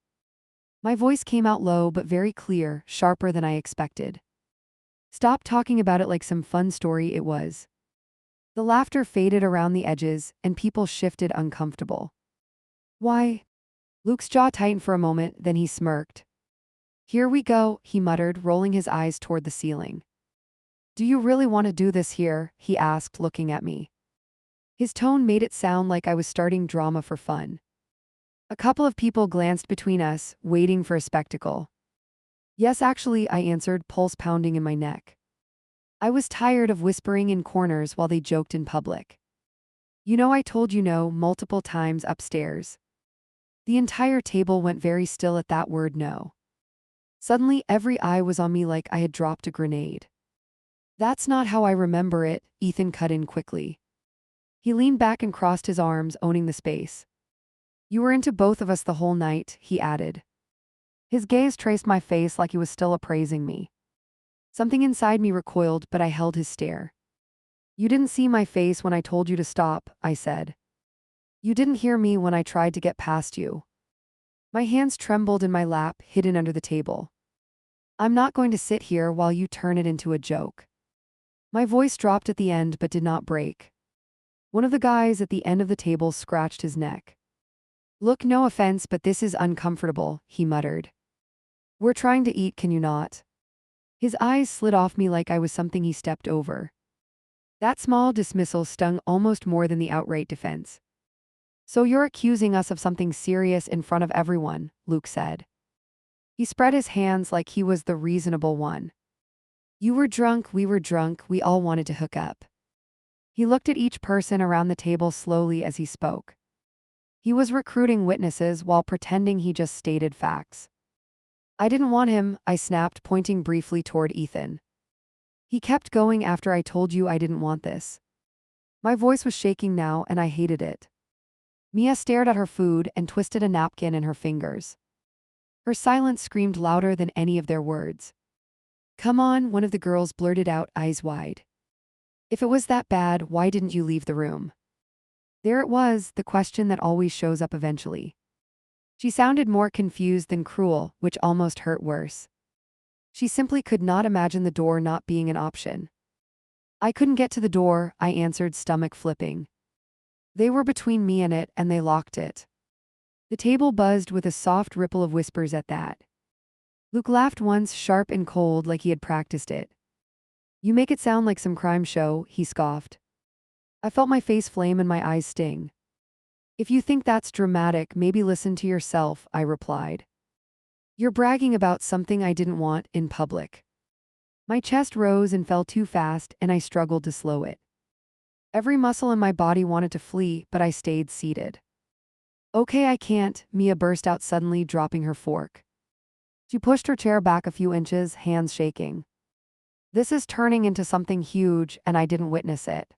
My voice came out low but very clear, sharper than I expected. Stop talking about it like some fun story it was. The laughter faded around the edges, and people shifted uncomfortable. Why? Luke's jaw tightened for a moment, then he smirked. Here we go, he muttered, rolling his eyes toward the ceiling. Do you really want to do this here? He asked, looking at me. His tone made it sound like I was starting drama for fun. A couple of people glanced between us, waiting for a spectacle. Yes, actually, I answered, pulse pounding in my neck. I was tired of whispering in corners while they joked in public. You know, I told you no multiple times upstairs. The entire table went very still at that word no. Suddenly, every eye was on me like I had dropped a grenade. That's not how I remember it, Ethan cut in quickly. He leaned back and crossed his arms, owning the space. You were into both of us the whole night, he added. His gaze traced my face like he was still appraising me. Something inside me recoiled, but I held his stare. You didn't see my face when I told you to stop, I said. You didn't hear me when I tried to get past you. My hands trembled in my lap, hidden under the table. I'm not going to sit here while you turn it into a joke. My voice dropped at the end but did not break. One of the guys at the end of the table scratched his neck. Look, no offense, but this is uncomfortable, he muttered. We're trying to eat, can you not? His eyes slid off me like I was something he stepped over. That small dismissal stung almost more than the outright defense. So you're accusing us of something serious in front of everyone, Luke said. He spread his hands like he was the reasonable one. You were drunk, we were drunk, we all wanted to hook up. He looked at each person around the table slowly as he spoke. He was recruiting witnesses while pretending he just stated facts. I didn't want him, I snapped, pointing briefly toward Ethan. He kept going after I told you I didn't want this. My voice was shaking now, and I hated it. Mia stared at her food and twisted a napkin in her fingers. Her silence screamed louder than any of their words. Come on, one of the girls blurted out, eyes wide. If it was that bad, why didn't you leave the room? There it was, the question that always shows up eventually. She sounded more confused than cruel, which almost hurt worse. She simply could not imagine the door not being an option. I couldn't get to the door, I answered, stomach flipping. They were between me and it, and they locked it. The table buzzed with a soft ripple of whispers at that. Luke laughed once, sharp and cold, like he had practiced it. You make it sound like some crime show, he scoffed. I felt my face flame and my eyes sting. If you think that's dramatic, maybe listen to yourself, I replied. You're bragging about something I didn't want in public. My chest rose and fell too fast, and I struggled to slow it. Every muscle in my body wanted to flee, but I stayed seated. Okay, I can't, Mia burst out suddenly, dropping her fork. She pushed her chair back a few inches, hands shaking. This is turning into something huge, and I didn't witness it.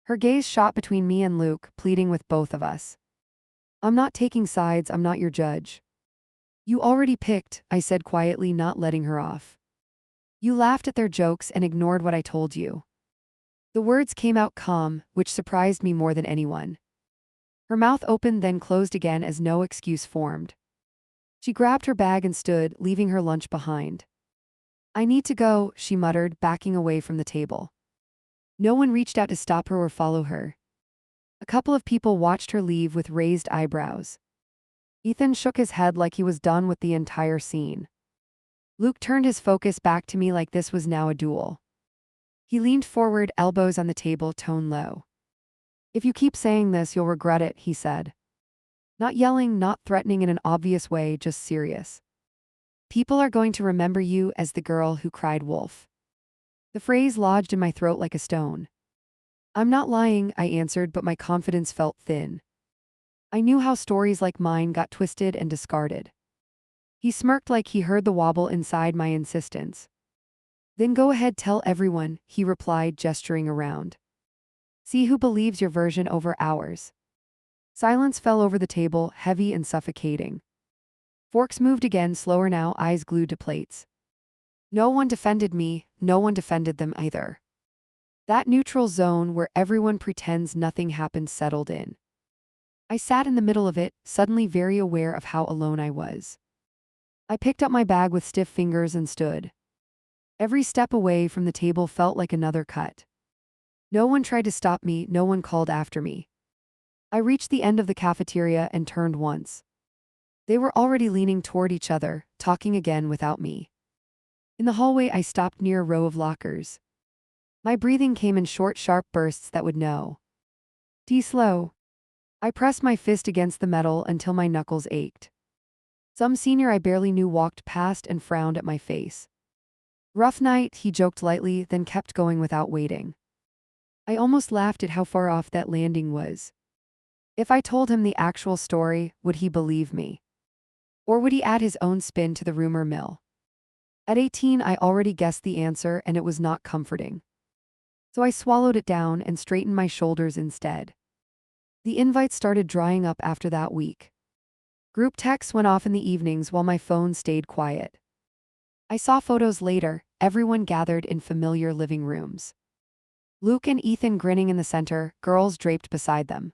Her gaze shot between me and Luke, pleading with both of us. I'm not taking sides, I'm not your judge. You already picked, I said quietly, not letting her off. You laughed at their jokes and ignored what I told you. The words came out calm, which surprised me more than anyone. Her mouth opened then closed again as no excuse formed. She grabbed her bag and stood, leaving her lunch behind. I need to go, she muttered, backing away from the table. No one reached out to stop her or follow her. A couple of people watched her leave with raised eyebrows. Ethan shook his head like he was done with the entire scene. Luke turned his focus back to me like this was now a duel. He leaned forward, elbows on the table, tone low. If you keep saying this, you'll regret it, he said. Not yelling, not threatening in an obvious way, just serious. People are going to remember you as the girl who cried wolf. The phrase lodged in my throat like a stone. I'm not lying, I answered, but my confidence felt thin. I knew how stories like mine got twisted and discarded. He smirked like he heard the wobble inside my insistence. Then go ahead, tell everyone, he replied, gesturing around. See who believes your version over ours. Silence fell over the table, heavy and suffocating. Forks moved again, slower now, eyes glued to plates. No one defended me, no one defended them either. That neutral zone where everyone pretends nothing happened settled in. I sat in the middle of it, suddenly very aware of how alone I was. I picked up my bag with stiff fingers and stood. Every step away from the table felt like another cut. No one tried to stop me, no one called after me. I reached the end of the cafeteria and turned once. They were already leaning toward each other, talking again without me. In the hallway, I stopped near a row of lockers. My breathing came in short, sharp bursts that would know. Slow. I pressed my fist against the metal until my knuckles ached. Some senior I barely knew walked past and frowned at my face. Rough night, he joked lightly, then kept going without waiting. I almost laughed at how far off that landing was. If I told him the actual story, would he believe me? Or would he add his own spin to the rumor mill? At 18, I already guessed the answer, and it was not comforting. So I swallowed it down and straightened my shoulders instead. The invites started drying up after that week. Group texts went off in the evenings while my phone stayed quiet. I saw photos later, everyone gathered in familiar living rooms. Luke and Ethan grinning in the center, girls draped beside them.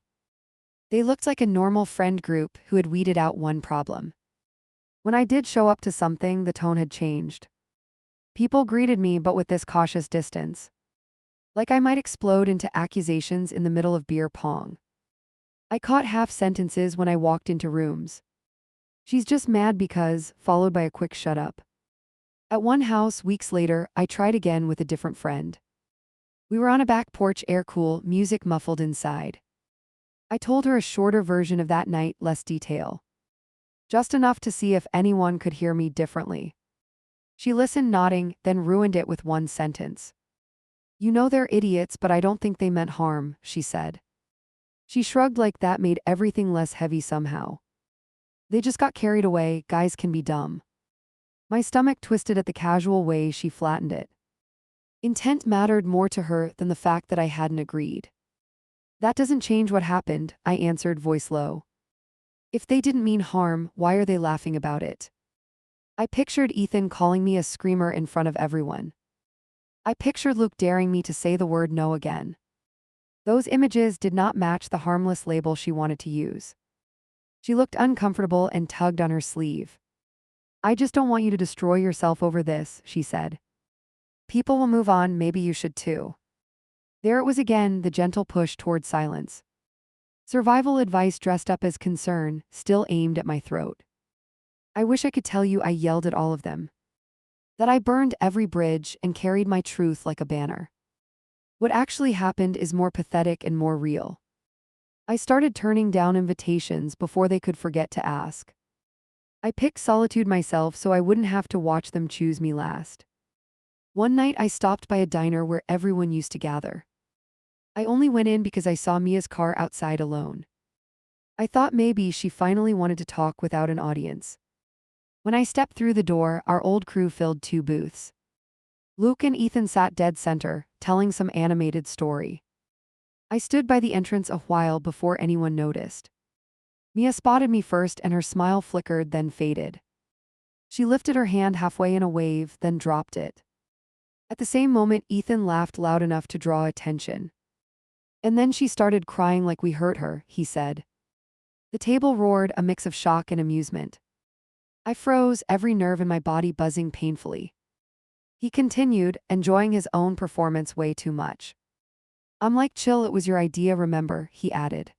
They looked like a normal friend group who had weeded out one problem. When I did show up to something, the tone had changed. People greeted me, but with this cautious distance. Like I might explode into accusations in the middle of beer pong. I caught half sentences when I walked into rooms. She's just mad because, followed by a quick shut up. At one house, weeks later, I tried again with a different friend. We were on a back porch, air cool, music muffled inside. I told her a shorter version of that night, less detail. Just enough to see if anyone could hear me differently. She listened, nodding, then ruined it with one sentence. You know they're idiots, but I don't think they meant harm, she said. She shrugged like that made everything less heavy somehow. They just got carried away, guys can be dumb. My stomach twisted at the casual way she flattened it. Intent mattered more to her than the fact that I hadn't agreed. That doesn't change what happened, I answered, voice low. If they didn't mean harm, why are they laughing about it? I pictured Ethan calling me a screamer in front of everyone. I pictured Luke daring me to say the word no again. Those images did not match the harmless label she wanted to use. She looked uncomfortable and tugged on her sleeve. I just don't want you to destroy yourself over this, she said. People will move on, maybe you should too. There it was again, the gentle push toward silence. Survival advice dressed up as concern, still aimed at my throat. I wish I could tell you I yelled at all of them. That I burned every bridge and carried my truth like a banner. What actually happened is more pathetic and more real. I started turning down invitations before they could forget to ask. I picked solitude myself so I wouldn't have to watch them choose me last. One night I stopped by a diner where everyone used to gather. I only went in because I saw Mia's car outside alone. I thought maybe she finally wanted to talk without an audience. When I stepped through the door, our old crew filled two booths. Luke and Ethan sat dead center, telling some animated story. I stood by the entrance a while before anyone noticed. Mia spotted me first and her smile flickered, then faded. She lifted her hand halfway in a wave, then dropped it. At the same moment, Ethan laughed loud enough to draw attention. And then she started crying like we hurt her, he said. The table roared, a mix of shock and amusement. I froze, every nerve in my body buzzing painfully. He continued, enjoying his own performance way too much. I'm like, chill, it was your idea, remember, he added.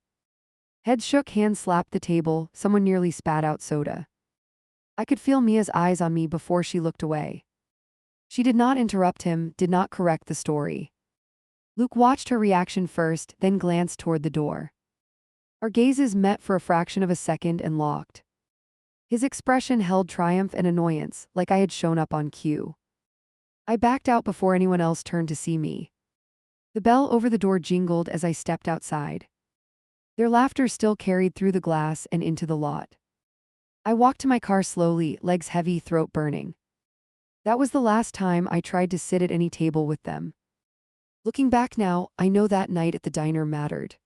Heads shook, hands slapped the table, someone nearly spat out soda. I could feel Mia's eyes on me before she looked away. She did not interrupt him, did not correct the story. Luke watched her reaction first, then glanced toward the door. Our gazes met for a fraction of a second and locked. His expression held triumph and annoyance, like I had shown up on cue. I backed out before anyone else turned to see me. The bell over the door jingled as I stepped outside. Their laughter still carried through the glass and into the lot. I walked to my car slowly, legs heavy, throat burning. That was the last time I tried to sit at any table with them. Looking back now, I know that night at the diner mattered.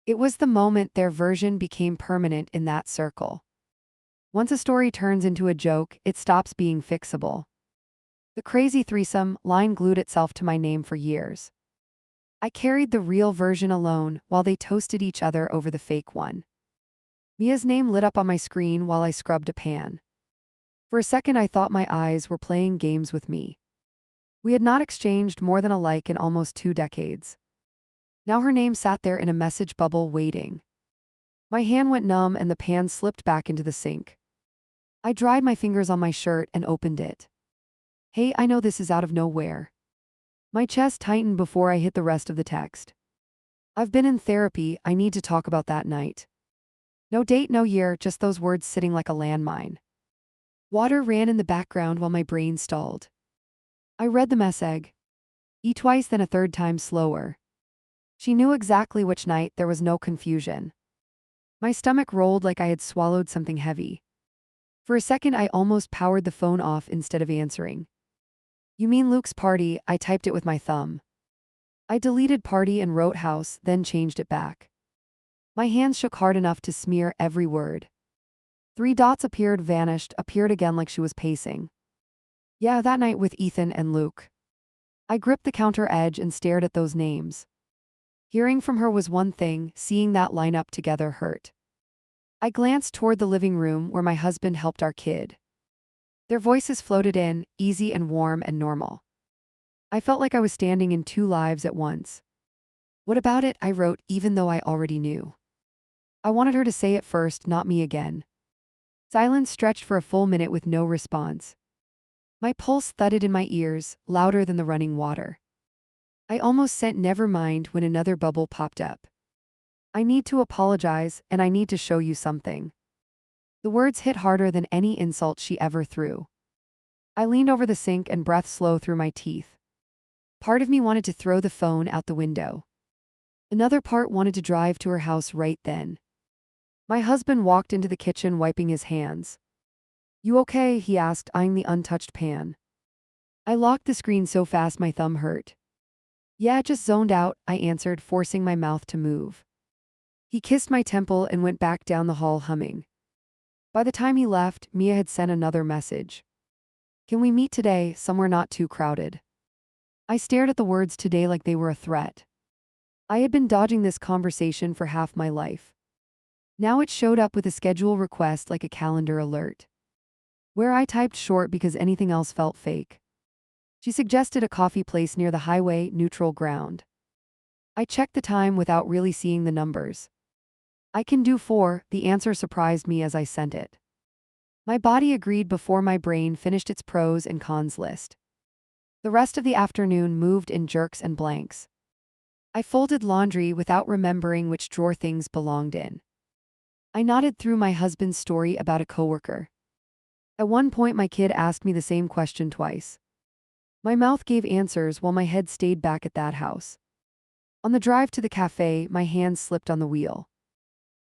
It was the moment their version became permanent in that circle. Once a story turns into a joke, it stops being fixable. The crazy threesome line glued itself to my name for years. I carried the real version alone while they toasted each other over the fake one. Mia's name lit up on my screen while I scrubbed a pan. For a second I thought my eyes were playing games with me. We had not exchanged more than a like in almost 2 decades. Now her name sat there in a message bubble waiting. My hand went numb and the pan slipped back into the sink. I dried my fingers on my shirt and opened it. Hey, I know this is out of nowhere. My chest tightened before I hit the rest of the text. I've been in therapy, I need to talk about that night. No date, no year, just those words sitting like a landmine. Water ran in the background while my brain stalled. I read the message. Twice, then a third time slower. She knew exactly which night, there was no confusion. My stomach rolled like I had swallowed something heavy. For a second I almost powered the phone off instead of answering. You mean Luke's party? I typed it with my thumb. I deleted party and wrote house, then changed it back. My hands shook hard enough to smear every word. 3 dots appeared, vanished, appeared again like she was pacing. Yeah, that night with Ethan and Luke. I gripped the counter edge and stared at those names. Hearing from her was one thing, seeing that lineup together hurt. I glanced toward the living room where my husband helped our kid. Their voices floated in, easy and warm and normal. I felt like I was standing in 2 lives at once. What about it? I wrote, even though I already knew. I wanted her to say it first, not me again. Silence stretched for a full minute with no response. My pulse thudded in my ears, louder than the running water. I almost said never mind when another bubble popped up. I need to apologize, and I need to show you something. The words hit harder than any insult she ever threw. I leaned over the sink and breath slow through my teeth. Part of me wanted to throw the phone out the window. Another part wanted to drive to her house right then. My husband walked into the kitchen wiping his hands. You okay? He asked, eyeing the untouched pan. I locked the screen so fast my thumb hurt. Yeah, just zoned out, I answered, forcing my mouth to move. He kissed my temple and went back down the hall humming. By the time he left, Mia had sent another message. Can we meet today, somewhere not too crowded? I stared at the words today like they were a threat. I had been dodging this conversation for half my life. Now it showed up with a schedule request like a calendar alert. Where I typed short because anything else felt fake. She suggested a coffee place near the highway, neutral ground. I checked the time without really seeing the numbers. I can do 4, the answer surprised me as I sent it. My body agreed before my brain finished its pros and cons list. The rest of the afternoon moved in jerks and blanks. I folded laundry without remembering which drawer things belonged in. I nodded through my husband's story about a coworker. At one point my kid asked me the same question twice. My mouth gave answers while my head stayed back at that house. On the drive to the cafe, my hands slipped on the wheel.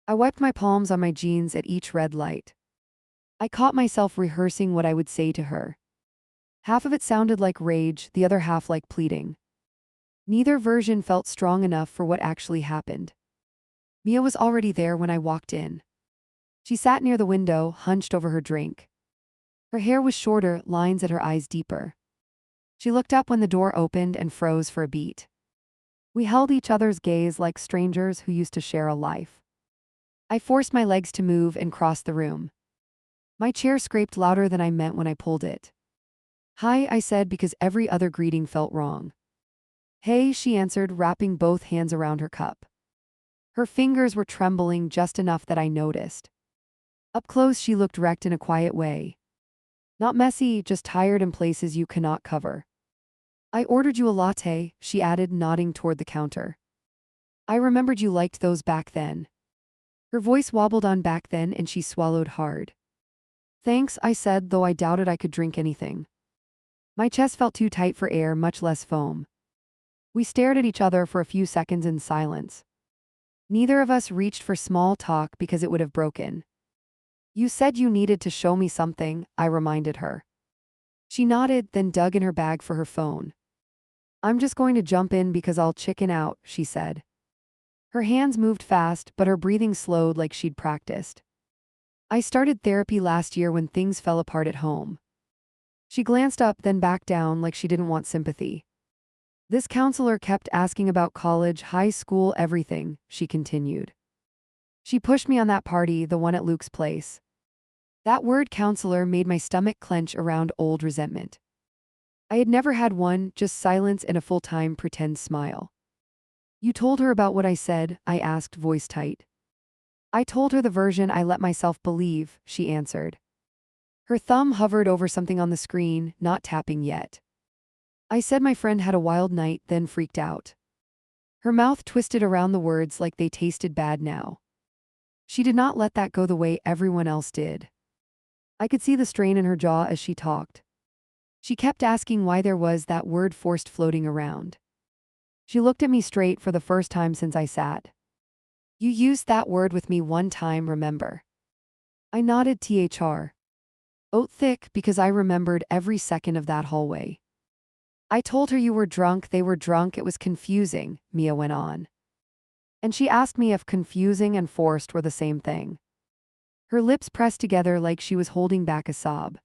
I wiped my palms on my jeans at each red light. I caught myself rehearsing what I would say to her. Half of it sounded like rage, the other half like pleading. Neither version felt strong enough for what actually happened. Mia was already there when I walked in. She sat near the window, hunched over her drink. Her hair was shorter, lines at her eyes deeper. She looked up when the door opened and froze for a beat. We held each other's gaze like strangers who used to share a life. I forced my legs to move and crossed the room. My chair scraped louder than I meant when I pulled it. "Hi," I said because every other greeting felt wrong. "Hey," she answered, wrapping both hands around her cup. Her fingers were trembling just enough that I noticed. Up close, she looked wrecked in a quiet way. Not messy, just tired in places you cannot cover. "I ordered you a latte," she added, nodding toward the counter. "I remembered you liked those back then." Her voice wobbled on back then and she swallowed hard. "Thanks," I said, though I doubted I could drink anything. My chest felt too tight for air, much less foam. We stared at each other for a few seconds in silence. Neither of us reached for small talk because it would have broken. "You said you needed to show me something," I reminded her. She nodded, then dug in her bag for her phone. "I'm just going to jump in because I'll chicken out," she said. Her hands moved fast, but her breathing slowed like she'd practiced. "I started therapy last year when things fell apart at home." She glanced up, then back down like she didn't want sympathy. "This counselor kept asking about college, high school, everything," she continued. "She pushed me on that party, the one at Luke's place." That word counselor made my stomach clench around old resentment. I had never had one, just silence and a full-time pretend smile. "You told her about what I said?" I asked, voice tight. "I told her the version I let myself believe," she answered. Her thumb hovered over something on the screen, not tapping yet. "I said my friend had a wild night, then freaked out." Her mouth twisted around the words like they tasted bad now. She did not let that go the way everyone else did. I could see the strain in her jaw as she talked. She kept asking why there was that word forced floating around. She looked at me straight for the first time since I sat. "You used that word with me one time, remember?" I nodded thr. Oat thick because I remembered every second of that hallway. "I told her you were drunk, they were drunk, it was confusing," Mia went on. And she asked me if confusing and forced were the same thing. Her lips pressed together like she was holding back a sob.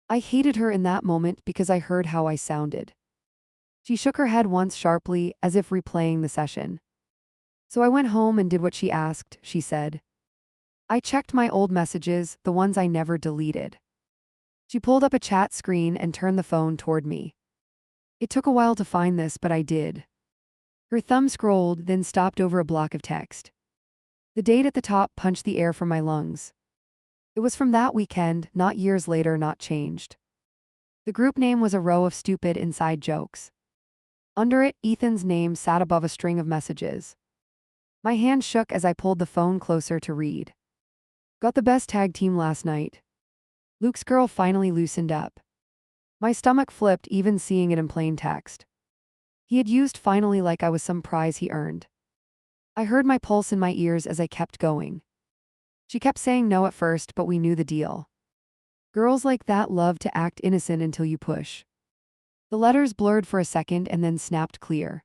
I hated her in that moment because I heard how I sounded. She shook her head once sharply, as if replaying the session. "So I went home and did what she asked," she said. "I checked my old messages, the ones I never deleted." She pulled up a chat screen and turned the phone toward me. "It took a while to find this, but I did." Her thumb scrolled, then stopped over a block of text. The date at the top punched the air from my lungs. It was from that weekend, not years later, not changed. The group name was a row of stupid inside jokes. Under it, Ethan's name sat above a string of messages. My hand shook as I pulled the phone closer to read. "Got the best tag team last night." Luke's girl finally loosened up. My stomach flipped even seeing it in plain text. He had used finally like I was some prize he earned. I heard my pulse in my ears as I kept going. She kept saying no at first, but we knew the deal. Girls like that love to act innocent until you push. The letters blurred for a second and then snapped clear.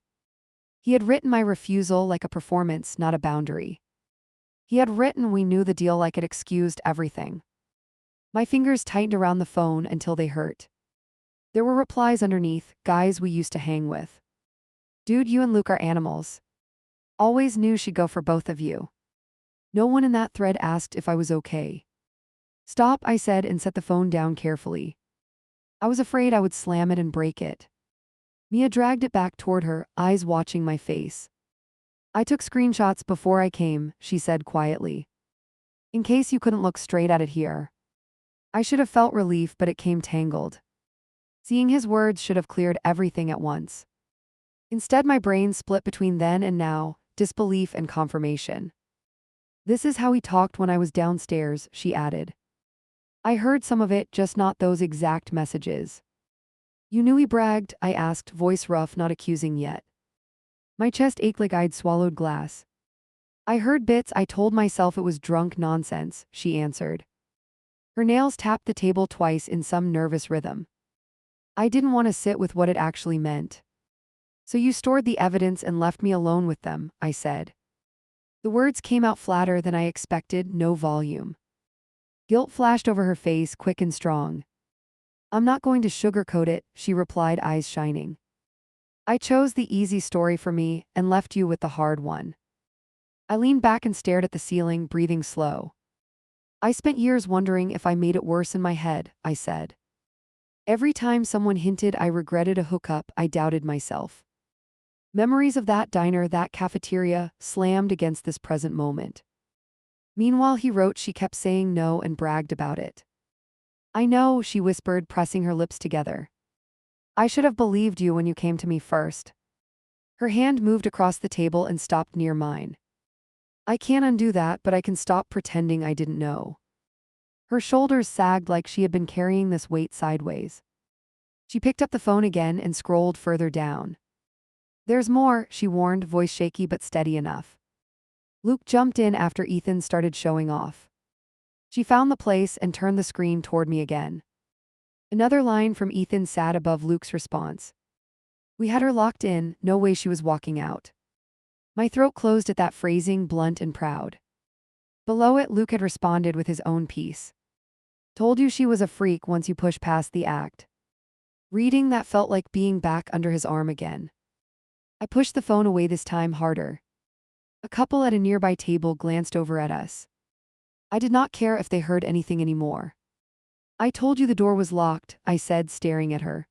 He had written my refusal like a performance, not a boundary. He had written we knew the deal like it excused everything. My fingers tightened around the phone until they hurt. There were replies underneath, guys we used to hang with. "Dude, you and Luke are animals. Always knew she'd go for both of you." No one in that thread asked if I was okay. "Stop," I said and set the phone down carefully. I was afraid I would slam it and break it. Mia dragged it back toward her, eyes watching my face. "I took screenshots before I came," she said quietly. "In case you couldn't look straight at it here." I should have felt relief, but it came tangled. Seeing his words should have cleared everything at once. Instead, my brain split between then and now, disbelief and confirmation. "This is how he talked when I was downstairs," she added. "I heard some of it, just not those exact messages." "You knew he bragged?" I asked, voice rough, not accusing yet. My chest ached like I'd swallowed glass. "I heard bits, I told myself it was drunk nonsense," she answered. Her nails tapped the table twice in some nervous rhythm. I didn't want to sit with what it actually meant. So you stored the evidence and left me alone with them, I said. The words came out flatter than I expected, no volume. Guilt flashed over her face, quick and strong. I'm not going to sugarcoat it, she replied, eyes shining. I chose the easy story for me and left you with the hard one. I leaned back and stared at the ceiling, breathing slow. I spent years wondering if I made it worse in my head, I said. Every time someone hinted I regretted a hookup, I doubted myself. Memories of that diner, that cafeteria, slammed against this present moment. Meanwhile, he wrote she kept saying no and bragged about it. I know, she whispered, pressing her lips together. I should have believed you when you came to me first. Her hand moved across the table and stopped near mine. I can't undo that, but I can stop pretending I didn't know. Her shoulders sagged like she had been carrying this weight sideways. She picked up the phone again and scrolled further down. There's more, she warned, voice shaky but steady enough. Luke jumped in after Ethan started showing off. She found the place and turned the screen toward me again. Another line from Ethan sat above Luke's response. We had her locked in, no way she was walking out. My throat closed at that phrasing, blunt and proud. Below it, Luke had responded with his own piece. Told you she was a freak once you push past the act. Reading that felt like being back under his arm again. I pushed the phone away, this time harder. A couple at a nearby table glanced over at us. I did not care if they heard anything anymore. I told you the door was locked, I said, staring at her.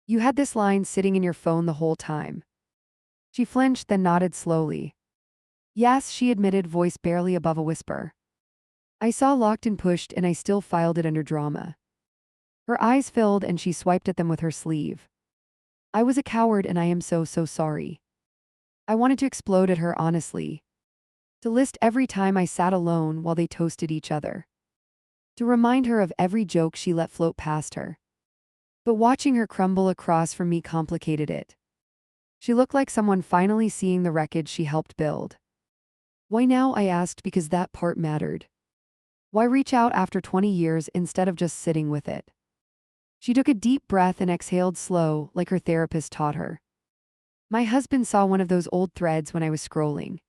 You had this line sitting in your phone the whole time. She flinched, then nodded slowly. Yes, she admitted, voice barely above a whisper. I saw locked and pushed, and I still filed it under drama. Her eyes filled and she swiped at them with her sleeve. I was a coward and I am so sorry. I wanted to explode at her, honestly. To list every time I sat alone while they toasted each other. To remind her of every joke she let float past her. But watching her crumble across from me complicated it. She looked like someone finally seeing the wreckage she helped build. Why now, I asked, because that part mattered. Why reach out after 20 years instead of just sitting with it? She took a deep breath and exhaled slow, like her therapist taught her. My husband saw one of those old threads when I was scrolling.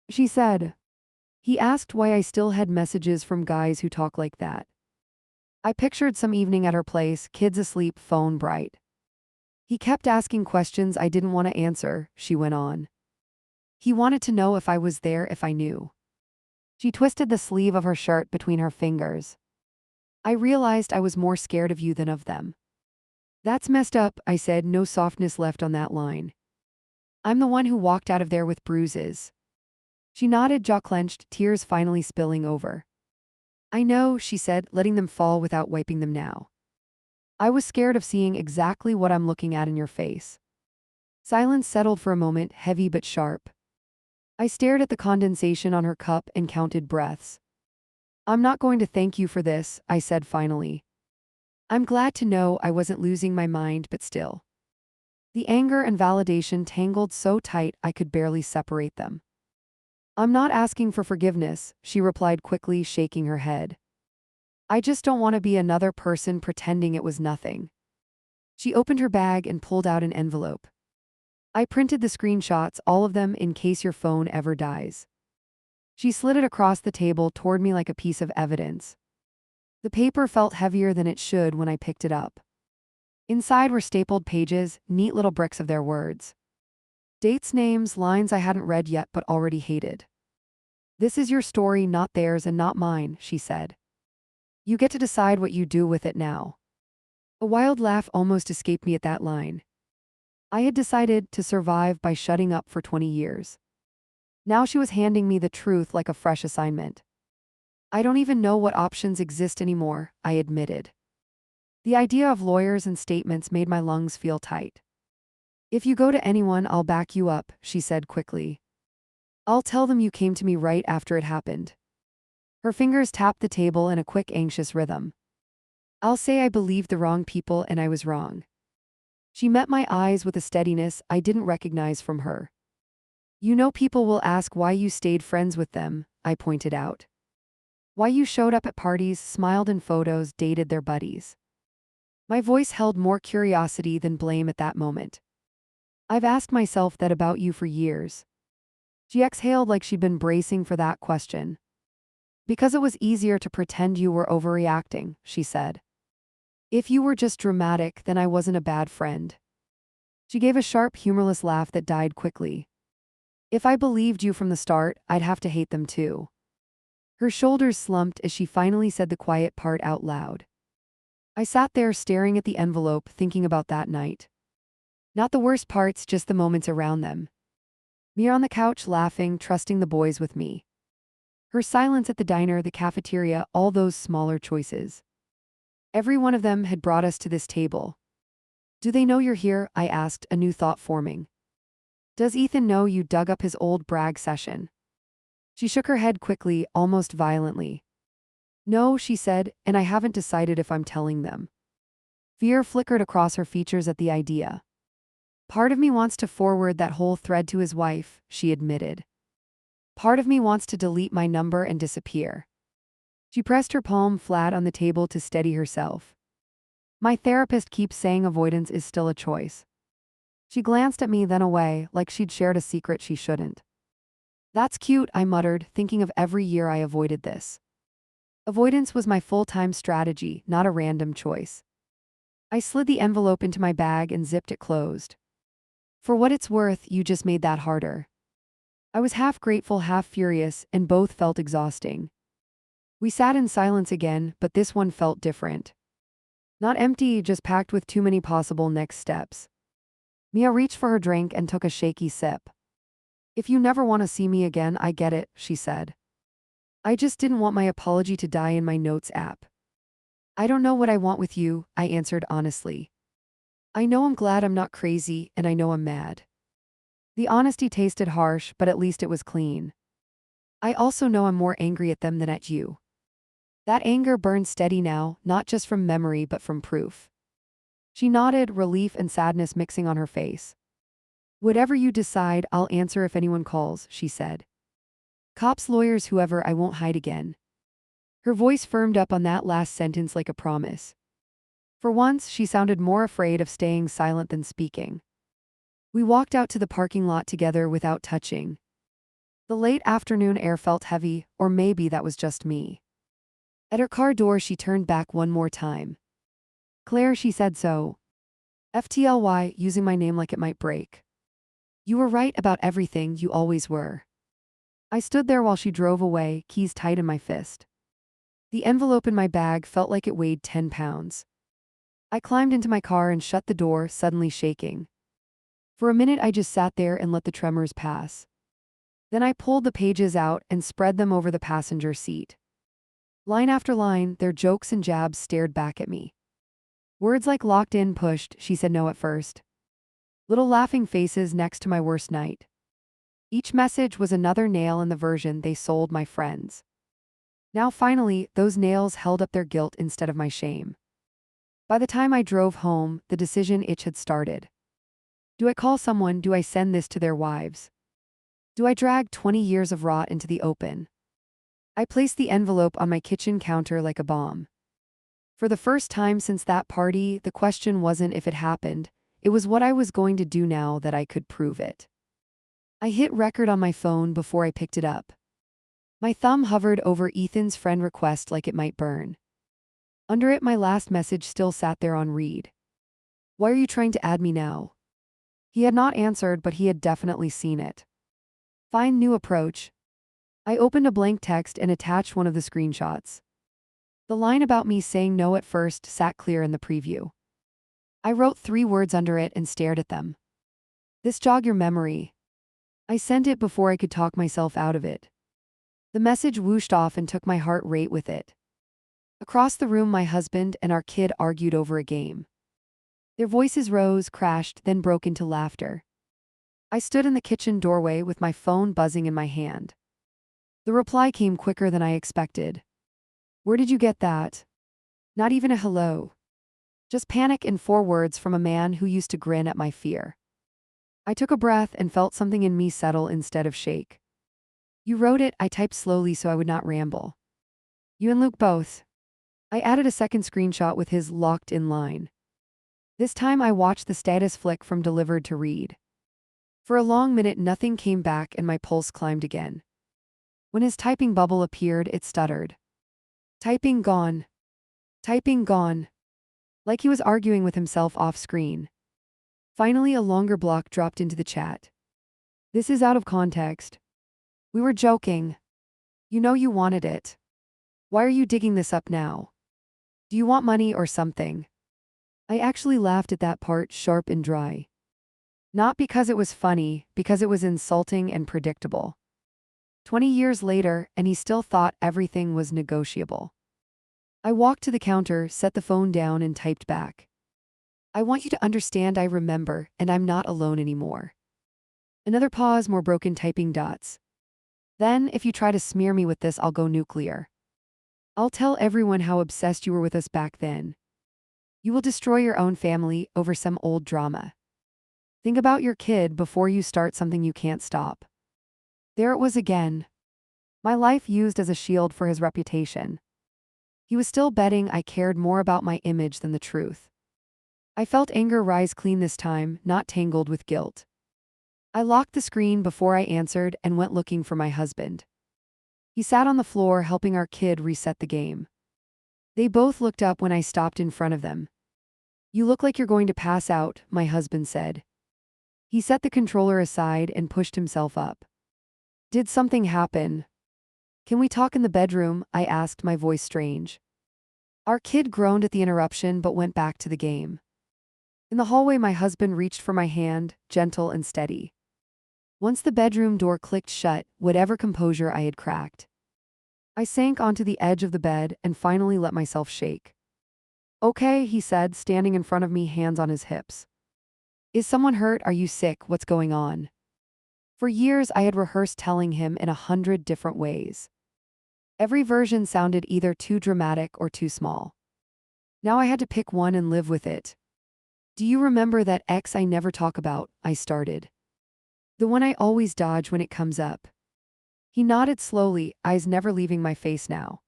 She said. He asked why I still had messages from guys who talk like that. I pictured some evening at her place, kids asleep, phone bright. He kept asking questions I didn't want to answer, she went on. He wanted to know if I was there, if I knew. She twisted the sleeve of her shirt between her fingers. I realized I was more scared of you than of them. That's messed up, I said, no softness left on that line. I'm the one who walked out of there with bruises. She nodded, jaw clenched, tears finally spilling over. I know, she said, letting them fall without wiping them now. I was scared of seeing exactly what I'm looking at in your face. Silence settled for a moment, heavy but sharp. I stared at the condensation on her cup and counted breaths. I'm not going to thank you for this, I said finally. I'm glad to know I wasn't losing my mind, but still. The anger and validation tangled so tight I could barely separate them. I'm not asking for forgiveness, she replied quickly, shaking her head. I just don't want to be another person pretending it was nothing. She opened her bag and pulled out an envelope. I printed the screenshots, all of them, in case your phone ever dies. She slid it across the table toward me like a piece of evidence. The paper felt heavier than it should when I picked it up. Inside were stapled pages, neat little bricks of their words. Dates, names, lines I hadn't read yet but already hated. This is your story, not theirs and not mine, she said. You get to decide what you do with it now. A wild laugh almost escaped me at that line. I had decided to survive by shutting up for 20 years. Now she was handing me the truth like a fresh assignment. I don't even know what options exist anymore, I admitted. The idea of lawyers and statements made my lungs feel tight. If you go to anyone, I'll back you up, she said quickly. I'll tell them you came to me right after it happened. Her fingers tapped the table in a quick, anxious rhythm. I'll say I believed the wrong people and I was wrong. She met my eyes with a steadiness I didn't recognize from her. You know, people will ask why you stayed friends with them, I pointed out. Why you showed up at parties, smiled in photos, dated their buddies. My voice held more curiosity than blame at that moment. I've asked myself that about you for years. She exhaled like she'd been bracing for that question. Because it was easier to pretend you were overreacting, she said. If you were just dramatic, then I wasn't a bad friend. She gave a sharp, humorless laugh that died quickly. If I believed you from the start, I'd have to hate them too. Her shoulders slumped as she finally said the quiet part out loud. I sat there staring at the envelope, thinking about that night. Not the worst parts, just the moments around them. Mia on the couch laughing, trusting the boys with me. Her silence at the diner, the cafeteria, all those smaller choices. Every one of them had brought us to this table. Do they know you're here? I asked, a new thought forming. Does Ethan know you dug up his old brag session? She shook her head quickly, almost violently. No, she said, and I haven't decided if I'm telling them. Fear flickered across her features at the idea. Part of me wants to forward that whole thread to his wife, she admitted. Part of me wants to delete my number and disappear. She pressed her palm flat on the table to steady herself. My therapist keeps saying avoidance is still a choice. She glanced at me then away, like she'd shared a secret she shouldn't. That's cute, I muttered, thinking of every year I avoided this. Avoidance was my full-time strategy, not a random choice. I slid the envelope into my bag and zipped it closed. For what it's worth, you just made that harder. I was half grateful, half furious, and both felt exhausting. We sat in silence again, but this one felt different. Not empty, just packed with too many possible next steps. Mia reached for her drink and took a shaky sip. If you never want to see me again, I get it, she said. I just didn't want my apology to die in my notes app. I don't know what I want with you, I answered honestly. I know I'm glad I'm not crazy, and I know I'm mad. The honesty tasted harsh, but at least it was clean. I also know I'm more angry at them than at you. That anger burned steady now, not just from memory but from proof. She nodded, relief and sadness mixing on her face. Whatever you decide, I'll answer if anyone calls, she said. Cops, lawyers, whoever, I won't hide again. Her voice firmed up on that last sentence like a promise. For once, she sounded more afraid of staying silent than speaking. We walked out to the parking lot together without touching. The late afternoon air felt heavy, or maybe that was just me. At her car door, she turned back one more time. Claire, she said so. FTLY, using my name like it might break. You were right about everything, you always were. I stood there while she drove away, keys tight in my fist. The envelope in my bag felt like it weighed 10 pounds. I climbed into my car and shut the door, suddenly shaking. For a minute I just sat there and let the tremors pass. Then I pulled the pages out and spread them over the passenger seat. Line after line, their jokes and jabs stared back at me. Words like locked in, pushed, she said no at first. Little laughing faces next to my worst night. Each message was another nail in the version they sold my friends. Now finally, those nails held up their guilt instead of my shame. By the time I drove home, the decision itch had started. Do I call someone? Do I send this to their wives? Do I drag 20 years of rot into the open? I placed the envelope on my kitchen counter like a bomb. For the first time since that party, the question wasn't if it happened, it was what I was going to do now that I could prove it. I hit record on my phone before I picked it up. My thumb hovered over Ethan's friend request like it might burn. Under it, my last message still sat there on read. Why are you trying to add me now? He had not answered, but he had definitely seen it. Find new approach. I opened a blank text and attached one of the screenshots. The line about me saying no at first sat clear in the preview. I wrote 3 words under it and stared at them. This jog your memory. I sent it before I could talk myself out of it. The message whooshed off and took my heart rate with it. Across the room, my husband and our kid argued over a game. Their voices rose, crashed, then broke into laughter. I stood in the kitchen doorway with my phone buzzing in my hand. The reply came quicker than I expected. Where did you get that? Not even a hello. Just panic in 4 words from a man who used to grin at my fear. I took a breath and felt something in me settle instead of shake. You wrote it, I typed slowly so I would not ramble. You and Luke both. I added a second screenshot with his locked in line. This time I watched the status flick from delivered to read. For a long minute nothing came back and my pulse climbed again. When his typing bubble appeared, it stuttered. Typing gone. Typing gone. Like he was arguing with himself off screen. Finally a longer block dropped into the chat. This is out of context. We were joking. You know you wanted it. Why are you digging this up now? Do you want money or something? I actually laughed at that part, sharp and dry. Not because it was funny, because it was insulting and predictable. 20 years later, and he still thought everything was negotiable. I walked to the counter, set the phone down, and typed back. I want you to understand I remember, and I'm not alone anymore. Another pause, more broken typing dots. Then, if you try to smear me with this, I'll go nuclear. I'll tell everyone how obsessed you were with us back then. You will destroy your own family over some old drama. Think about your kid before you start something you can't stop. There it was again. My life used as a shield for his reputation. He was still betting I cared more about my image than the truth. I felt anger rise clean this time, not tangled with guilt. I locked the screen before I answered and went looking for my husband. He sat on the floor helping our kid reset the game. They both looked up when I stopped in front of them. You look like you're going to pass out, my husband said. He set the controller aside and pushed himself up. Did something happen? Can we talk in the bedroom? I asked, my voice strange. Our kid groaned at the interruption but went back to the game. In the hallway, my husband reached for my hand, gentle and steady. Once the bedroom door clicked shut, whatever composure I had cracked, I sank onto the edge of the bed and finally let myself shake. Okay, he said, standing in front of me, hands on his hips. Is someone hurt? Are you sick? What's going on? For years I had rehearsed telling him in 100 different ways. Every version sounded either too dramatic or too small. Now I had to pick one and live with it. Do you remember that ex I never talk about? I started. The one I always dodge when it comes up. He nodded slowly, eyes never leaving my face now.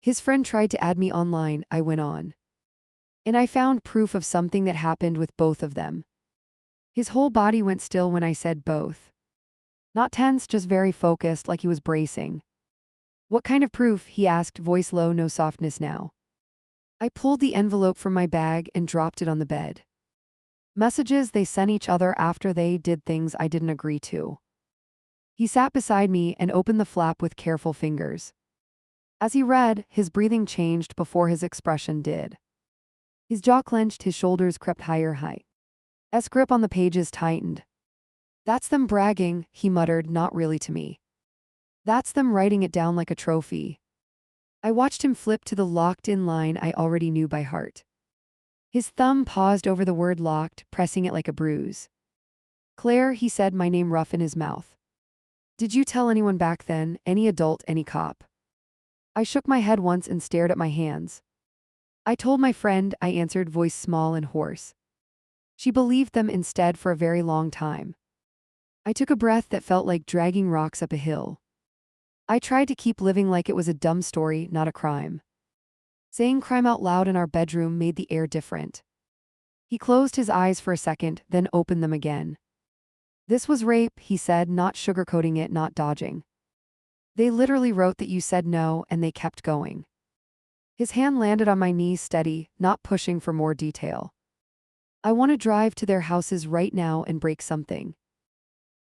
His friend tried to add me online, I went on. And I found proof of something that happened with both of them. His whole body went still when I said both. Not tense, just very focused, like he was bracing. What kind of proof? He asked, voice low, no softness now. I pulled the envelope from my bag and dropped it on the bed. Messages they sent each other after they did things I didn't agree to. He sat beside me and opened the flap with careful fingers. As he read, his breathing changed before his expression did. His jaw clenched, his shoulders crept higher. His grip on the pages tightened. That's them bragging, he muttered, not really to me. That's them writing it down like a trophy. I watched him flip to the locked-in line I already knew by heart. His thumb paused over the word locked, pressing it like a bruise. Claire, he said, my name rough in his mouth. Did you tell anyone back then, any adult, any cop? I shook my head once and stared at my hands. I told my friend, I answered, voice small and hoarse. She believed them instead for a very long time. I took a breath that felt like dragging rocks up a hill. I tried to keep living like it was a dumb story, not a crime. Saying crime out loud in our bedroom made the air different. He closed his eyes for a second, then opened them again. This was rape, he said, not sugarcoating it, not dodging. They literally wrote that you said no, and they kept going. His hand landed on my knee, steady, not pushing for more detail. I want to drive to their houses right now and break something.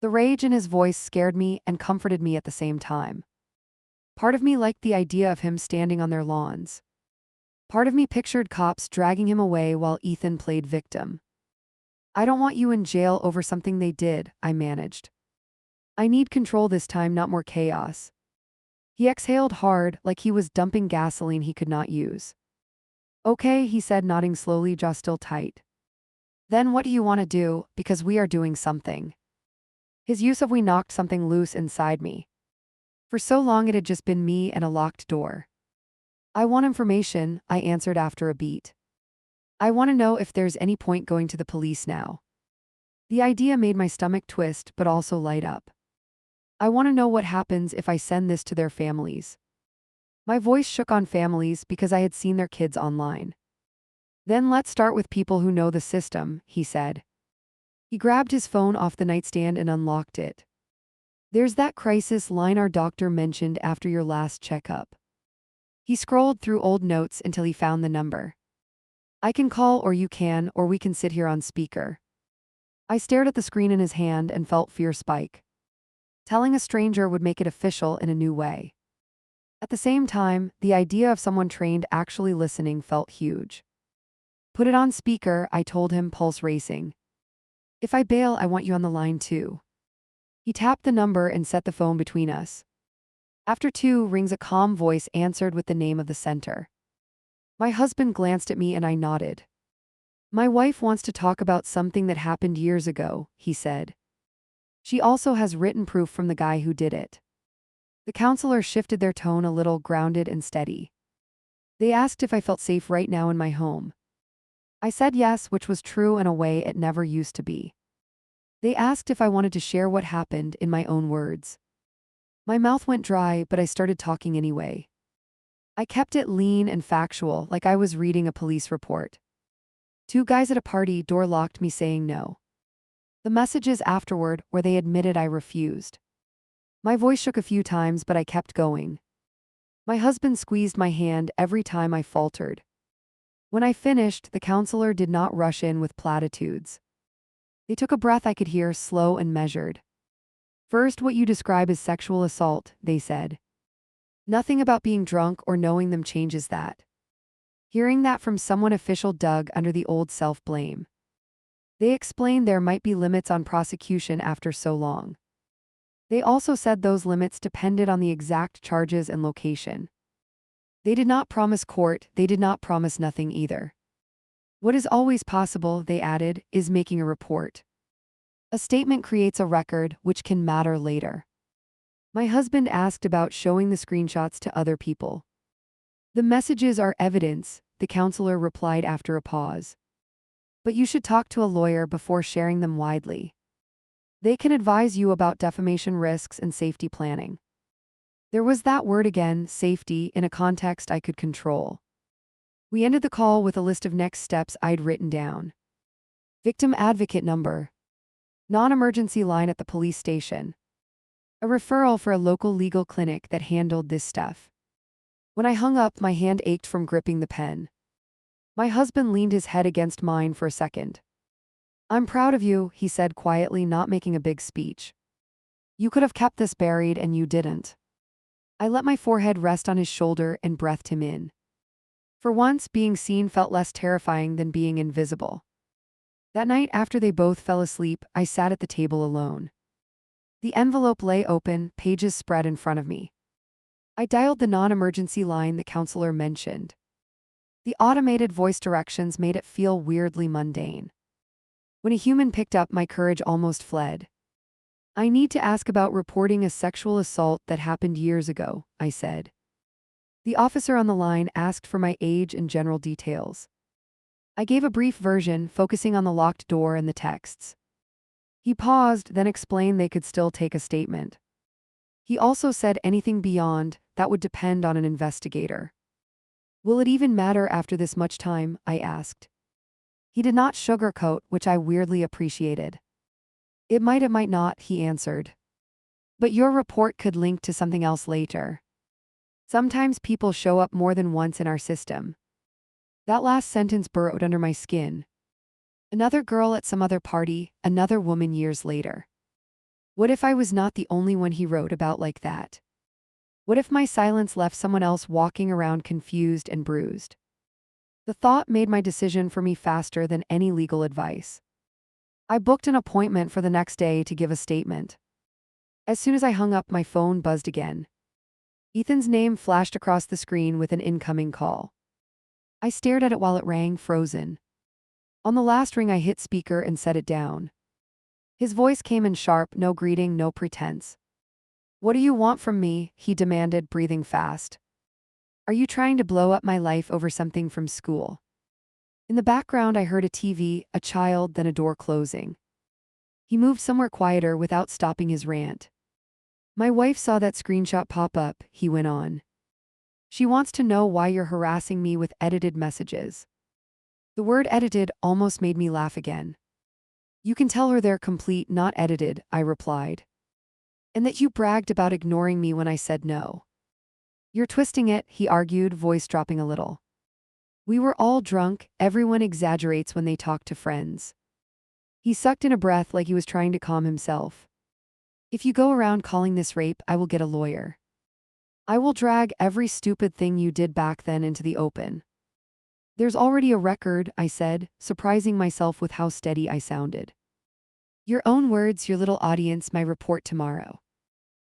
The rage in his voice scared me and comforted me at the same time. Part of me liked the idea of him standing on their lawns. Part of me pictured cops dragging him away while Ethan played victim. I don't want you in jail over something they did, I managed. I need control this time, not more chaos. He exhaled hard, like he was dumping gasoline he could not use. Okay, he said, nodding slowly, jaw still tight. Then what do you want to do, because we are doing something. His use of we knocked something loose inside me. For so long it had just been me and a locked door. I want information, I answered after a beat. I want to know if there's any point going to the police now. The idea made my stomach twist but also light up. I want to know what happens if I send this to their families. My voice shook on families because I had seen their kids online. Then let's start with people who know the system, he said. He grabbed his phone off the nightstand and unlocked it. There's that crisis line our doctor mentioned after your last checkup. He scrolled through old notes until he found the number. I can call or you can, or we can sit here on speaker. I stared at the screen in his hand and felt fear spike. Telling a stranger would make it official in a new way. At the same time, the idea of someone trained actually listening felt huge. Put it on speaker, I told him, pulse racing. If I bail, I want you on the line too. He tapped the number and set the phone between us. After 2 rings, a calm voice answered with the name of the center. My husband glanced at me and I nodded. My wife wants to talk about something that happened years ago, he said. She also has written proof from the guy who did it. The counselor shifted their tone a little, grounded and steady. They asked if I felt safe right now in my home. I said yes, which was true in a way it never used to be. They asked if I wanted to share what happened in my own words. My mouth went dry, but I started talking anyway. I kept it lean and factual, like I was reading a police report. 2 guys at a party door locked me saying no. The messages afterward where they admitted I refused. My voice shook a few times, but I kept going. My husband squeezed my hand every time I faltered. When I finished, the counselor did not rush in with platitudes. They took a breath I could hear, slow and measured. First, what you describe as sexual assault, they said. Nothing about being drunk or knowing them changes that. Hearing that from someone official dug under the old self-blame. They explained there might be limits on prosecution after so long. They also said those limits depended on the exact charges and location. They did not promise court, they did not promise nothing either. What is always possible, they added, is making a report. A statement creates a record, which can matter later. My husband asked about showing the screenshots to other people. The messages are evidence, the counselor replied after a pause. But you should talk to a lawyer before sharing them widely. They can advise you about defamation risks and safety planning. There was that word again, safety, in a context I could control. We ended the call with a list of next steps I'd written down. Victim advocate number. Non-emergency line at the police station. A referral for a local legal clinic that handled this stuff. When I hung up, my hand ached from gripping the pen. My husband leaned his head against mine for a second. I'm proud of you, he said quietly, not making a big speech. You could have kept this buried and you didn't. I let my forehead rest on his shoulder and breathed him in. For once, being seen felt less terrifying than being invisible. That night, after they both fell asleep, I sat at the table alone. The envelope lay open, pages spread in front of me. I dialed the non-emergency line the counselor mentioned. The automated voice directions made it feel weirdly mundane. When a human picked up, my courage almost fled. I need to ask about reporting a sexual assault that happened years ago, I said. The officer on the line asked for my age and general details. I gave a brief version, focusing on the locked door and the texts. He paused, then explained they could still take a statement. He also said anything beyond that would depend on an investigator. Will it even matter after this much time? I asked. He did not sugarcoat, which I weirdly appreciated. It might not, he answered. But your report could link to something else later. Sometimes people show up more than once in our system. That last sentence burrowed under my skin. Another girl at some other party, another woman years later. What if I was not the only one he wrote about like that? What if my silence left someone else walking around confused and bruised? The thought made my decision for me faster than any legal advice. I booked an appointment for the next day to give a statement. As soon as I hung up, my phone buzzed again. Ethan's name flashed across the screen with an incoming call. I stared at it while it rang, frozen. On the last ring, I hit speaker and set it down. His voice came in sharp, no greeting, no pretense. What do you want from me? He demanded, breathing fast. Are you trying to blow up my life over something from school? In the background, I heard a TV, a child, then a door closing. He moved somewhere quieter without stopping his rant. My wife saw that screenshot pop up, he went on. She wants to know why you're harassing me with edited messages. The word edited almost made me laugh again. You can tell her they're complete, not edited, I replied. And that you bragged about ignoring me when I said no. You're twisting it, he argued, voice dropping a little. We were all drunk, everyone exaggerates when they talk to friends. He sucked in a breath like he was trying to calm himself. If you go around calling this rape, I will get a lawyer. I will drag every stupid thing you did back then into the open. There's already a record, I said, surprising myself with how steady I sounded. Your own words, your little audience, my report tomorrow.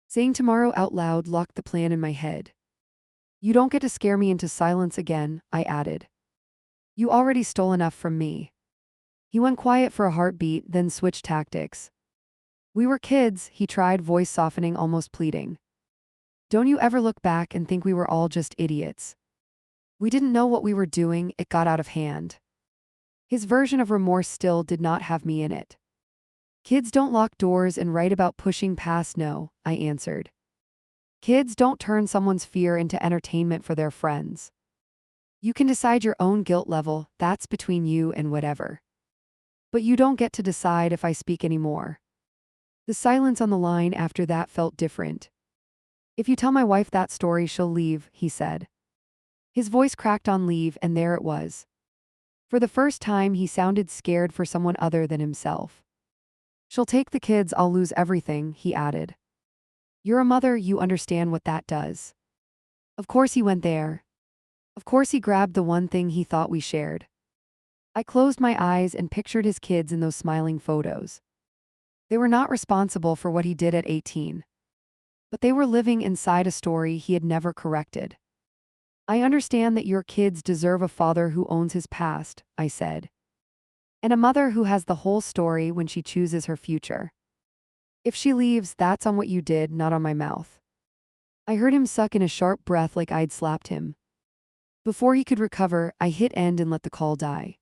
Saying tomorrow out loud locked the plan in my head. You don't get to scare me into silence again, I added. You already stole enough from me. He went quiet for a heartbeat, then switched tactics. We were kids, he tried, voice softening, almost pleading. Don't you ever look back and think we were all just idiots? We didn't know what we were doing, it got out of hand. His version of remorse still did not have me in it. Kids don't lock doors and write about pushing past no, I answered. Kids don't turn someone's fear into entertainment for their friends. You can decide your own guilt level, that's between you and whatever. But you don't get to decide if I speak anymore. The silence on the line after that felt different. If you tell my wife that story, she'll leave, he said. His voice cracked on leave, and there it was. For the first time, he sounded scared for someone other than himself. She'll take the kids, I'll lose everything, he added. You're a mother, you understand what that does. Of course he went there. Of course he grabbed the one thing he thought we shared. I closed my eyes and pictured his kids in those smiling photos. They were not responsible for what he did at 18. But they were living inside a story he had never corrected. I understand that your kids deserve a father who owns his past, I said. And a mother who has the whole story when she chooses her future. If she leaves, that's on what you did, not on my mouth. I heard him suck in a sharp breath like I'd slapped him. Before he could recover, I hit end and let the call die.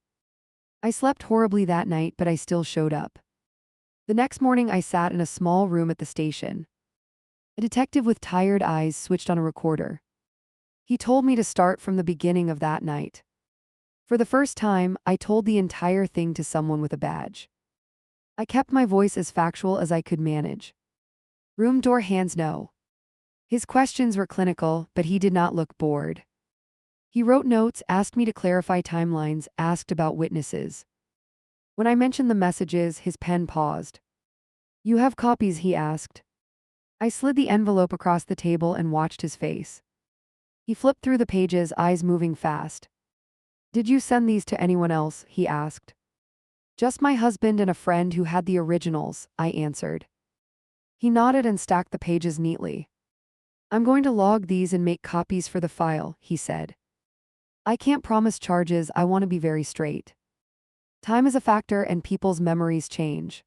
I slept horribly that night, but I still showed up. The next morning I sat in a small room at the station. A detective with tired eyes switched on a recorder. He told me to start from the beginning of that night. For the first time, I told the entire thing to someone with a badge. I kept my voice as factual as I could manage. Room door hands no. His questions were clinical, but he did not look bored. He wrote notes, asked me to clarify timelines, asked about witnesses. When I mentioned the messages, his pen paused. You have copies, he asked. I slid the envelope across the table and watched his face. He flipped through the pages, eyes moving fast. Did you send these to anyone else? He asked. Just my husband and a friend who had the originals, I answered. He nodded and stacked the pages neatly. I'm going to log these and make copies for the file, he said. I can't promise charges, I want to be very straight. Time is a factor and people's memories change.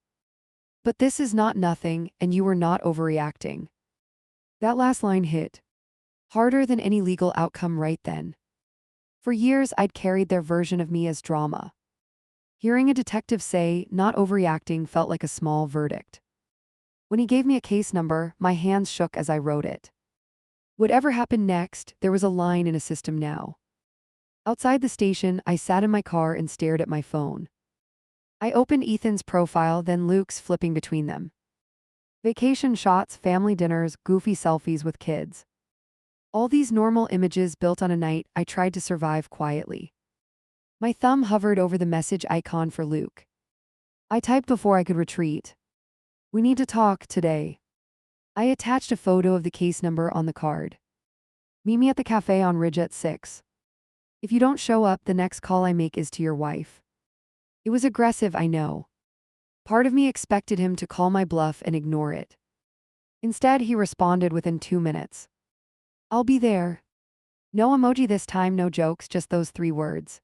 But this is not nothing, and you were not overreacting. That last line hit harder than any legal outcome right then. For years I'd carried their version of me as drama. Hearing a detective say, not overreacting, felt like a small verdict. When he gave me a case number, my hands shook as I wrote it. Whatever happened next, there was a line in a system now. Outside the station, I sat in my car and stared at my phone. I opened Ethan's profile, then Luke's, flipping between them. Vacation shots, family dinners, goofy selfies with kids. All these normal images built on a night I tried to survive quietly. My thumb hovered over the message icon for Luke. I typed before I could retreat. We need to talk today. I attached a photo of the case number on the card. Meet me at the cafe on Ridge at 6. If you don't show up, the next call I make is to your wife. It was aggressive, I know. Part of me expected him to call my bluff and ignore it. Instead, he responded within 2 minutes. I'll be there. No emoji this time, no jokes, just those 3 words.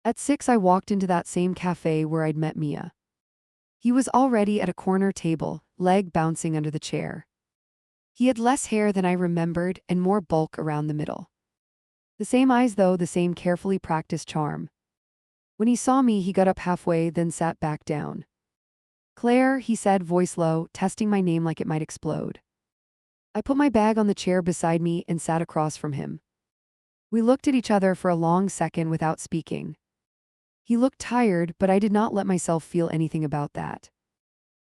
At 6, I walked into that same cafe where I'd met Mia. He was already at a corner table, leg bouncing under the chair. He had less hair than I remembered and more bulk around the middle. The same eyes though, the same carefully practiced charm. When he saw me, he got up halfway, then sat back down. Claire, he said, voice low, testing my name like it might explode. I put my bag on the chair beside me and sat across from him. We looked at each other for a long second without speaking. He looked tired, but I did not let myself feel anything about that.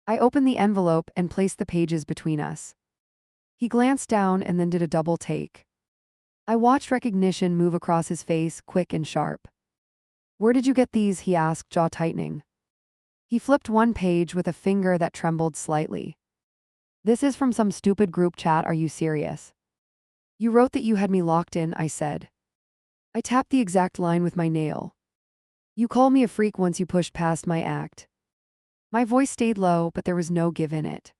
I opened the envelope and placed the pages between us. He glanced down and then did a double take. I watched recognition move across his face, quick and sharp. "Where did you get these?" he asked, jaw tightening. He flipped one page with a finger that trembled slightly. "This is from some stupid group chat, are you serious?" "You wrote that you had me locked in," I said. I tapped the exact line with my nail. "You called me a freak once you pushed past my act." My voice stayed low, but there was no give in it.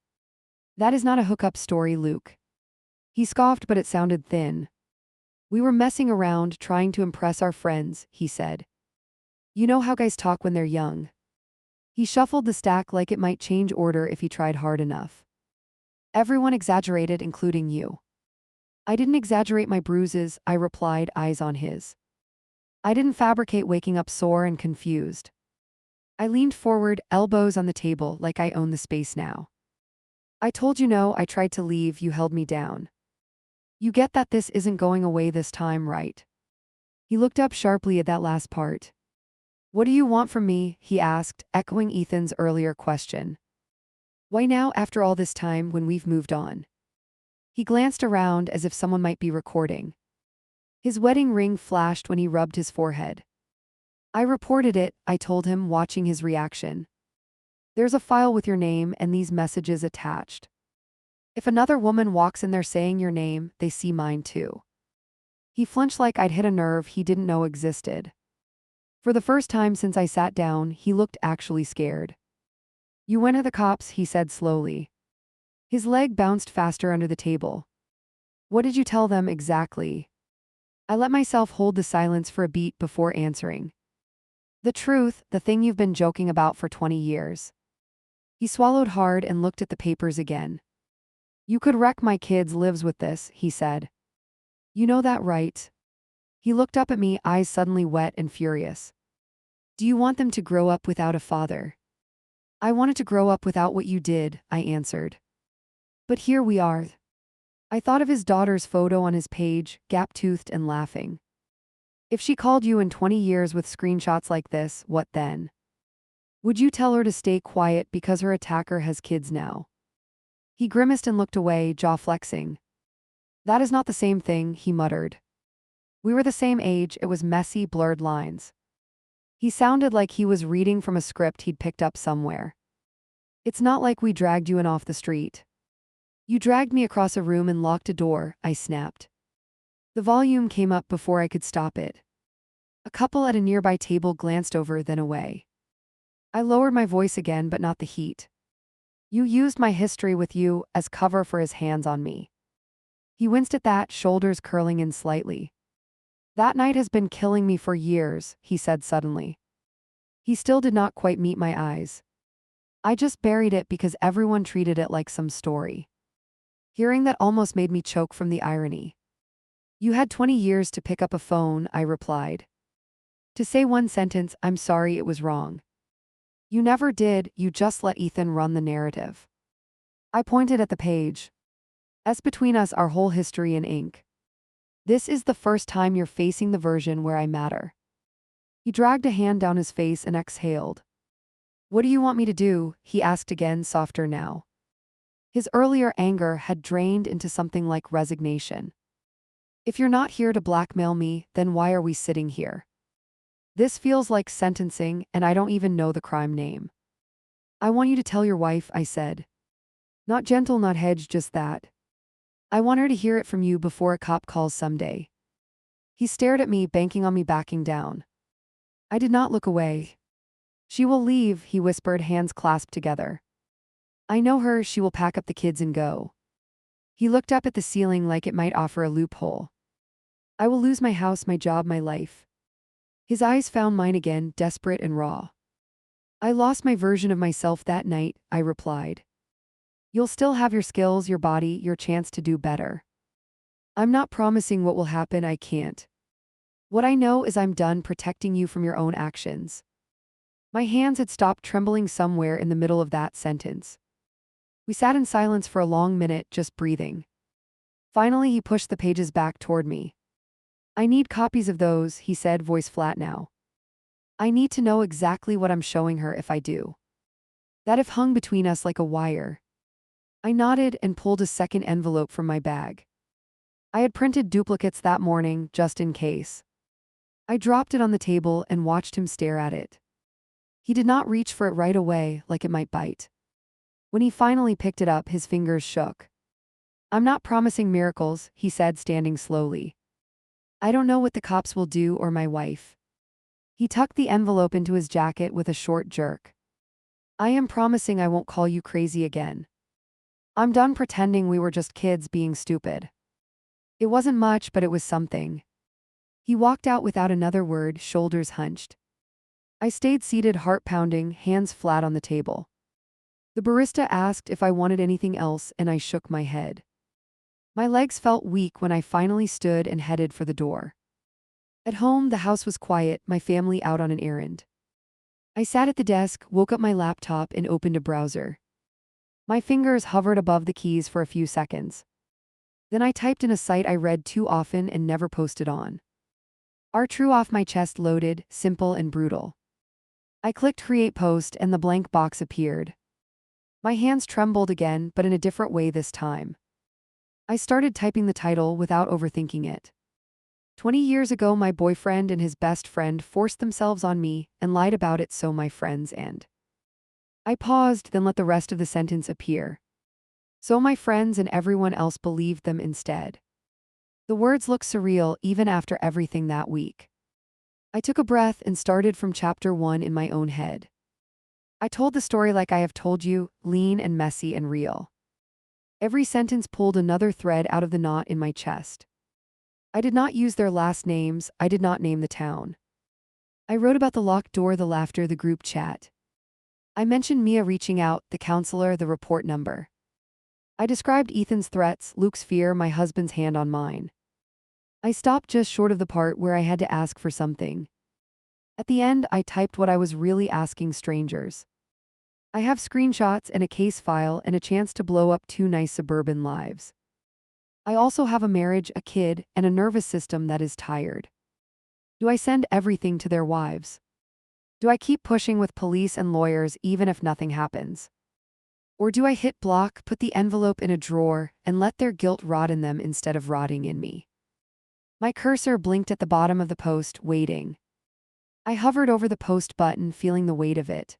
"That is not a hookup story, Luke." He scoffed, but it sounded thin. "We were messing around, trying to impress our friends," he said. "You know how guys talk when they're young." He shuffled the stack like it might change order if he tried hard enough. "Everyone exaggerated, including you." "I didn't exaggerate my bruises," I replied, eyes on his. "I didn't fabricate waking up sore and confused." I leaned forward, elbows on the table, like I own the space now. "I told you no, I tried to leave, you held me down. You get that this isn't going away this time, right?" He looked up sharply at that last part. "What do you want from me?" he asked, echoing Ethan's earlier question. "Why now, after all this time, when we've moved on?" He glanced around as if someone might be recording. His wedding ring flashed when he rubbed his forehead. "I reported it," I told him, watching his reaction. "There's a file with your name and these messages attached. If another woman walks in there saying your name, they see mine too." He flinched like I'd hit a nerve he didn't know existed. For the first time since I sat down, he looked actually scared. "You went to the cops," he said slowly. His leg bounced faster under the table. "What did you tell them exactly?" I let myself hold the silence for a beat before answering. "The truth, the thing you've been joking about for 20 years. He swallowed hard and looked at the papers again. "You could wreck my kids' lives with this," he said. "You know that, right?" He looked up at me, eyes suddenly wet and furious. "Do you want them to grow up without a father?" "I wanted to grow up without what you did," I answered. "But here we are." I thought of his daughter's photo on his page, gap-toothed and laughing. "If she called you in 20 years with screenshots like this, what then? Would you tell her to stay quiet because her attacker has kids now?" He grimaced and looked away, jaw flexing. "That is not the same thing," he muttered. "We were the same age, it was messy, blurred lines." He sounded like he was reading from a script he'd picked up somewhere. "It's not like we dragged you in off the street. You dragged me across a room and locked a door," I snapped. The volume came up before I could stop it. A couple at a nearby table glanced over, then away. I lowered my voice again, but not the heat. "You used my history with you as cover for his hands on me." He winced at that, shoulders curling in slightly. "That night has been killing me for years," he said suddenly. He still did not quite meet my eyes. "I just buried it because everyone treated it like some story." Hearing that almost made me choke from the irony. "You had 20 years to pick up a phone," I replied. "To say one sentence, 'I'm sorry, it was wrong.' You never did, you just let Ethan run the narrative." I pointed at the page. "As between us, our whole history in ink. This is the first time you're facing the version where I matter." He dragged a hand down his face and exhaled. "What do you want me to do?" he asked again, softer now. His earlier anger had drained into something like resignation. "If you're not here to blackmail me, then why are we sitting here? This feels like sentencing, and I don't even know the crime name." "I want you to tell your wife," I said. "Not gentle, not hedged, just that. I want her to hear it from you before a cop calls someday." He stared at me, banking on me backing down. I did not look away. "She will leave," he whispered, hands clasped together. "I know her, she will pack up the kids and go." He looked up at the ceiling like it might offer a loophole. "I will lose my house, my job, my life." His eyes found mine again, desperate and raw. "I lost my version of myself that night," I replied. "You'll still have your skills, your body, your chance to do better. I'm not promising what will happen, I can't. What I know is I'm done protecting you from your own actions." My hands had stopped trembling somewhere in the middle of that sentence. We sat in silence for a long minute, just breathing. Finally, he pushed the pages back toward me. I need copies of those, he said, voice flat now. I need to know exactly what I'm showing her if I do. That if hung between us like a wire. I nodded and pulled a second envelope from my bag. I had printed duplicates that morning, just in case. I dropped it on the table and watched him stare at it. He did not reach for it right away, like it might bite. When he finally picked it up, his fingers shook. I'm not promising miracles, he said, standing slowly. I don't know what the cops will do or my wife. He tucked the envelope into his jacket with a short jerk. I am promising I won't call you crazy again. I'm done pretending we were just kids being stupid. It wasn't much, but it was something. He walked out without another word, shoulders hunched. I stayed seated, heart pounding, hands flat on the table. The barista asked if I wanted anything else, and I shook my head. My legs felt weak when I finally stood and headed for the door. At home, the house was quiet, my family out on an errand. I sat at the desk, woke up my laptop, and opened a browser. My fingers hovered above the keys for a few seconds. Then I typed in a site I read too often and never posted on. Our true off my chest loaded, simple and brutal. I clicked create post and the blank box appeared. My hands trembled again, but in a different way this time. I started typing the title without overthinking it. 20 years ago, my boyfriend and his best friend forced themselves on me and lied about it so my friends and I paused, then let the rest of the sentence appear. So my friends and everyone else believed them instead. The words looked surreal even after everything that week. I took a breath and started from chapter 1 in my own head. I told the story like I have told you, lean and messy and real. Every sentence pulled another thread out of the knot in my chest. I did not use their last names, I did not name the town. I wrote about the locked door, the laughter, the group chat. I mentioned Mia reaching out, the counselor, the report number. I described Ethan's threats, Luke's fear, my husband's hand on mine. I stopped just short of the part where I had to ask for something. At the end, I typed what I was really asking strangers. I have screenshots and a case file and a chance to blow up 2 nice suburban lives. I also have a marriage, a kid, and a nervous system that is tired. Do I send everything to their wives? Do I keep pushing with police and lawyers even if nothing happens? Or do I hit block, put the envelope in a drawer, and let their guilt rot in them instead of rotting in me? My cursor blinked at the bottom of the post, waiting. I hovered over the post button, feeling the weight of it.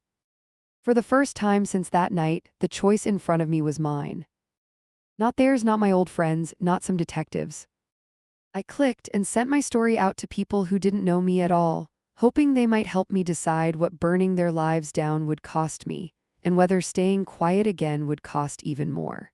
For the first time since that night, the choice in front of me was mine. Not theirs, not my old friends, not some detectives. I clicked and sent my story out to people who didn't know me at all, hoping they might help me decide what burning their lives down would cost me, and whether staying quiet again would cost even more.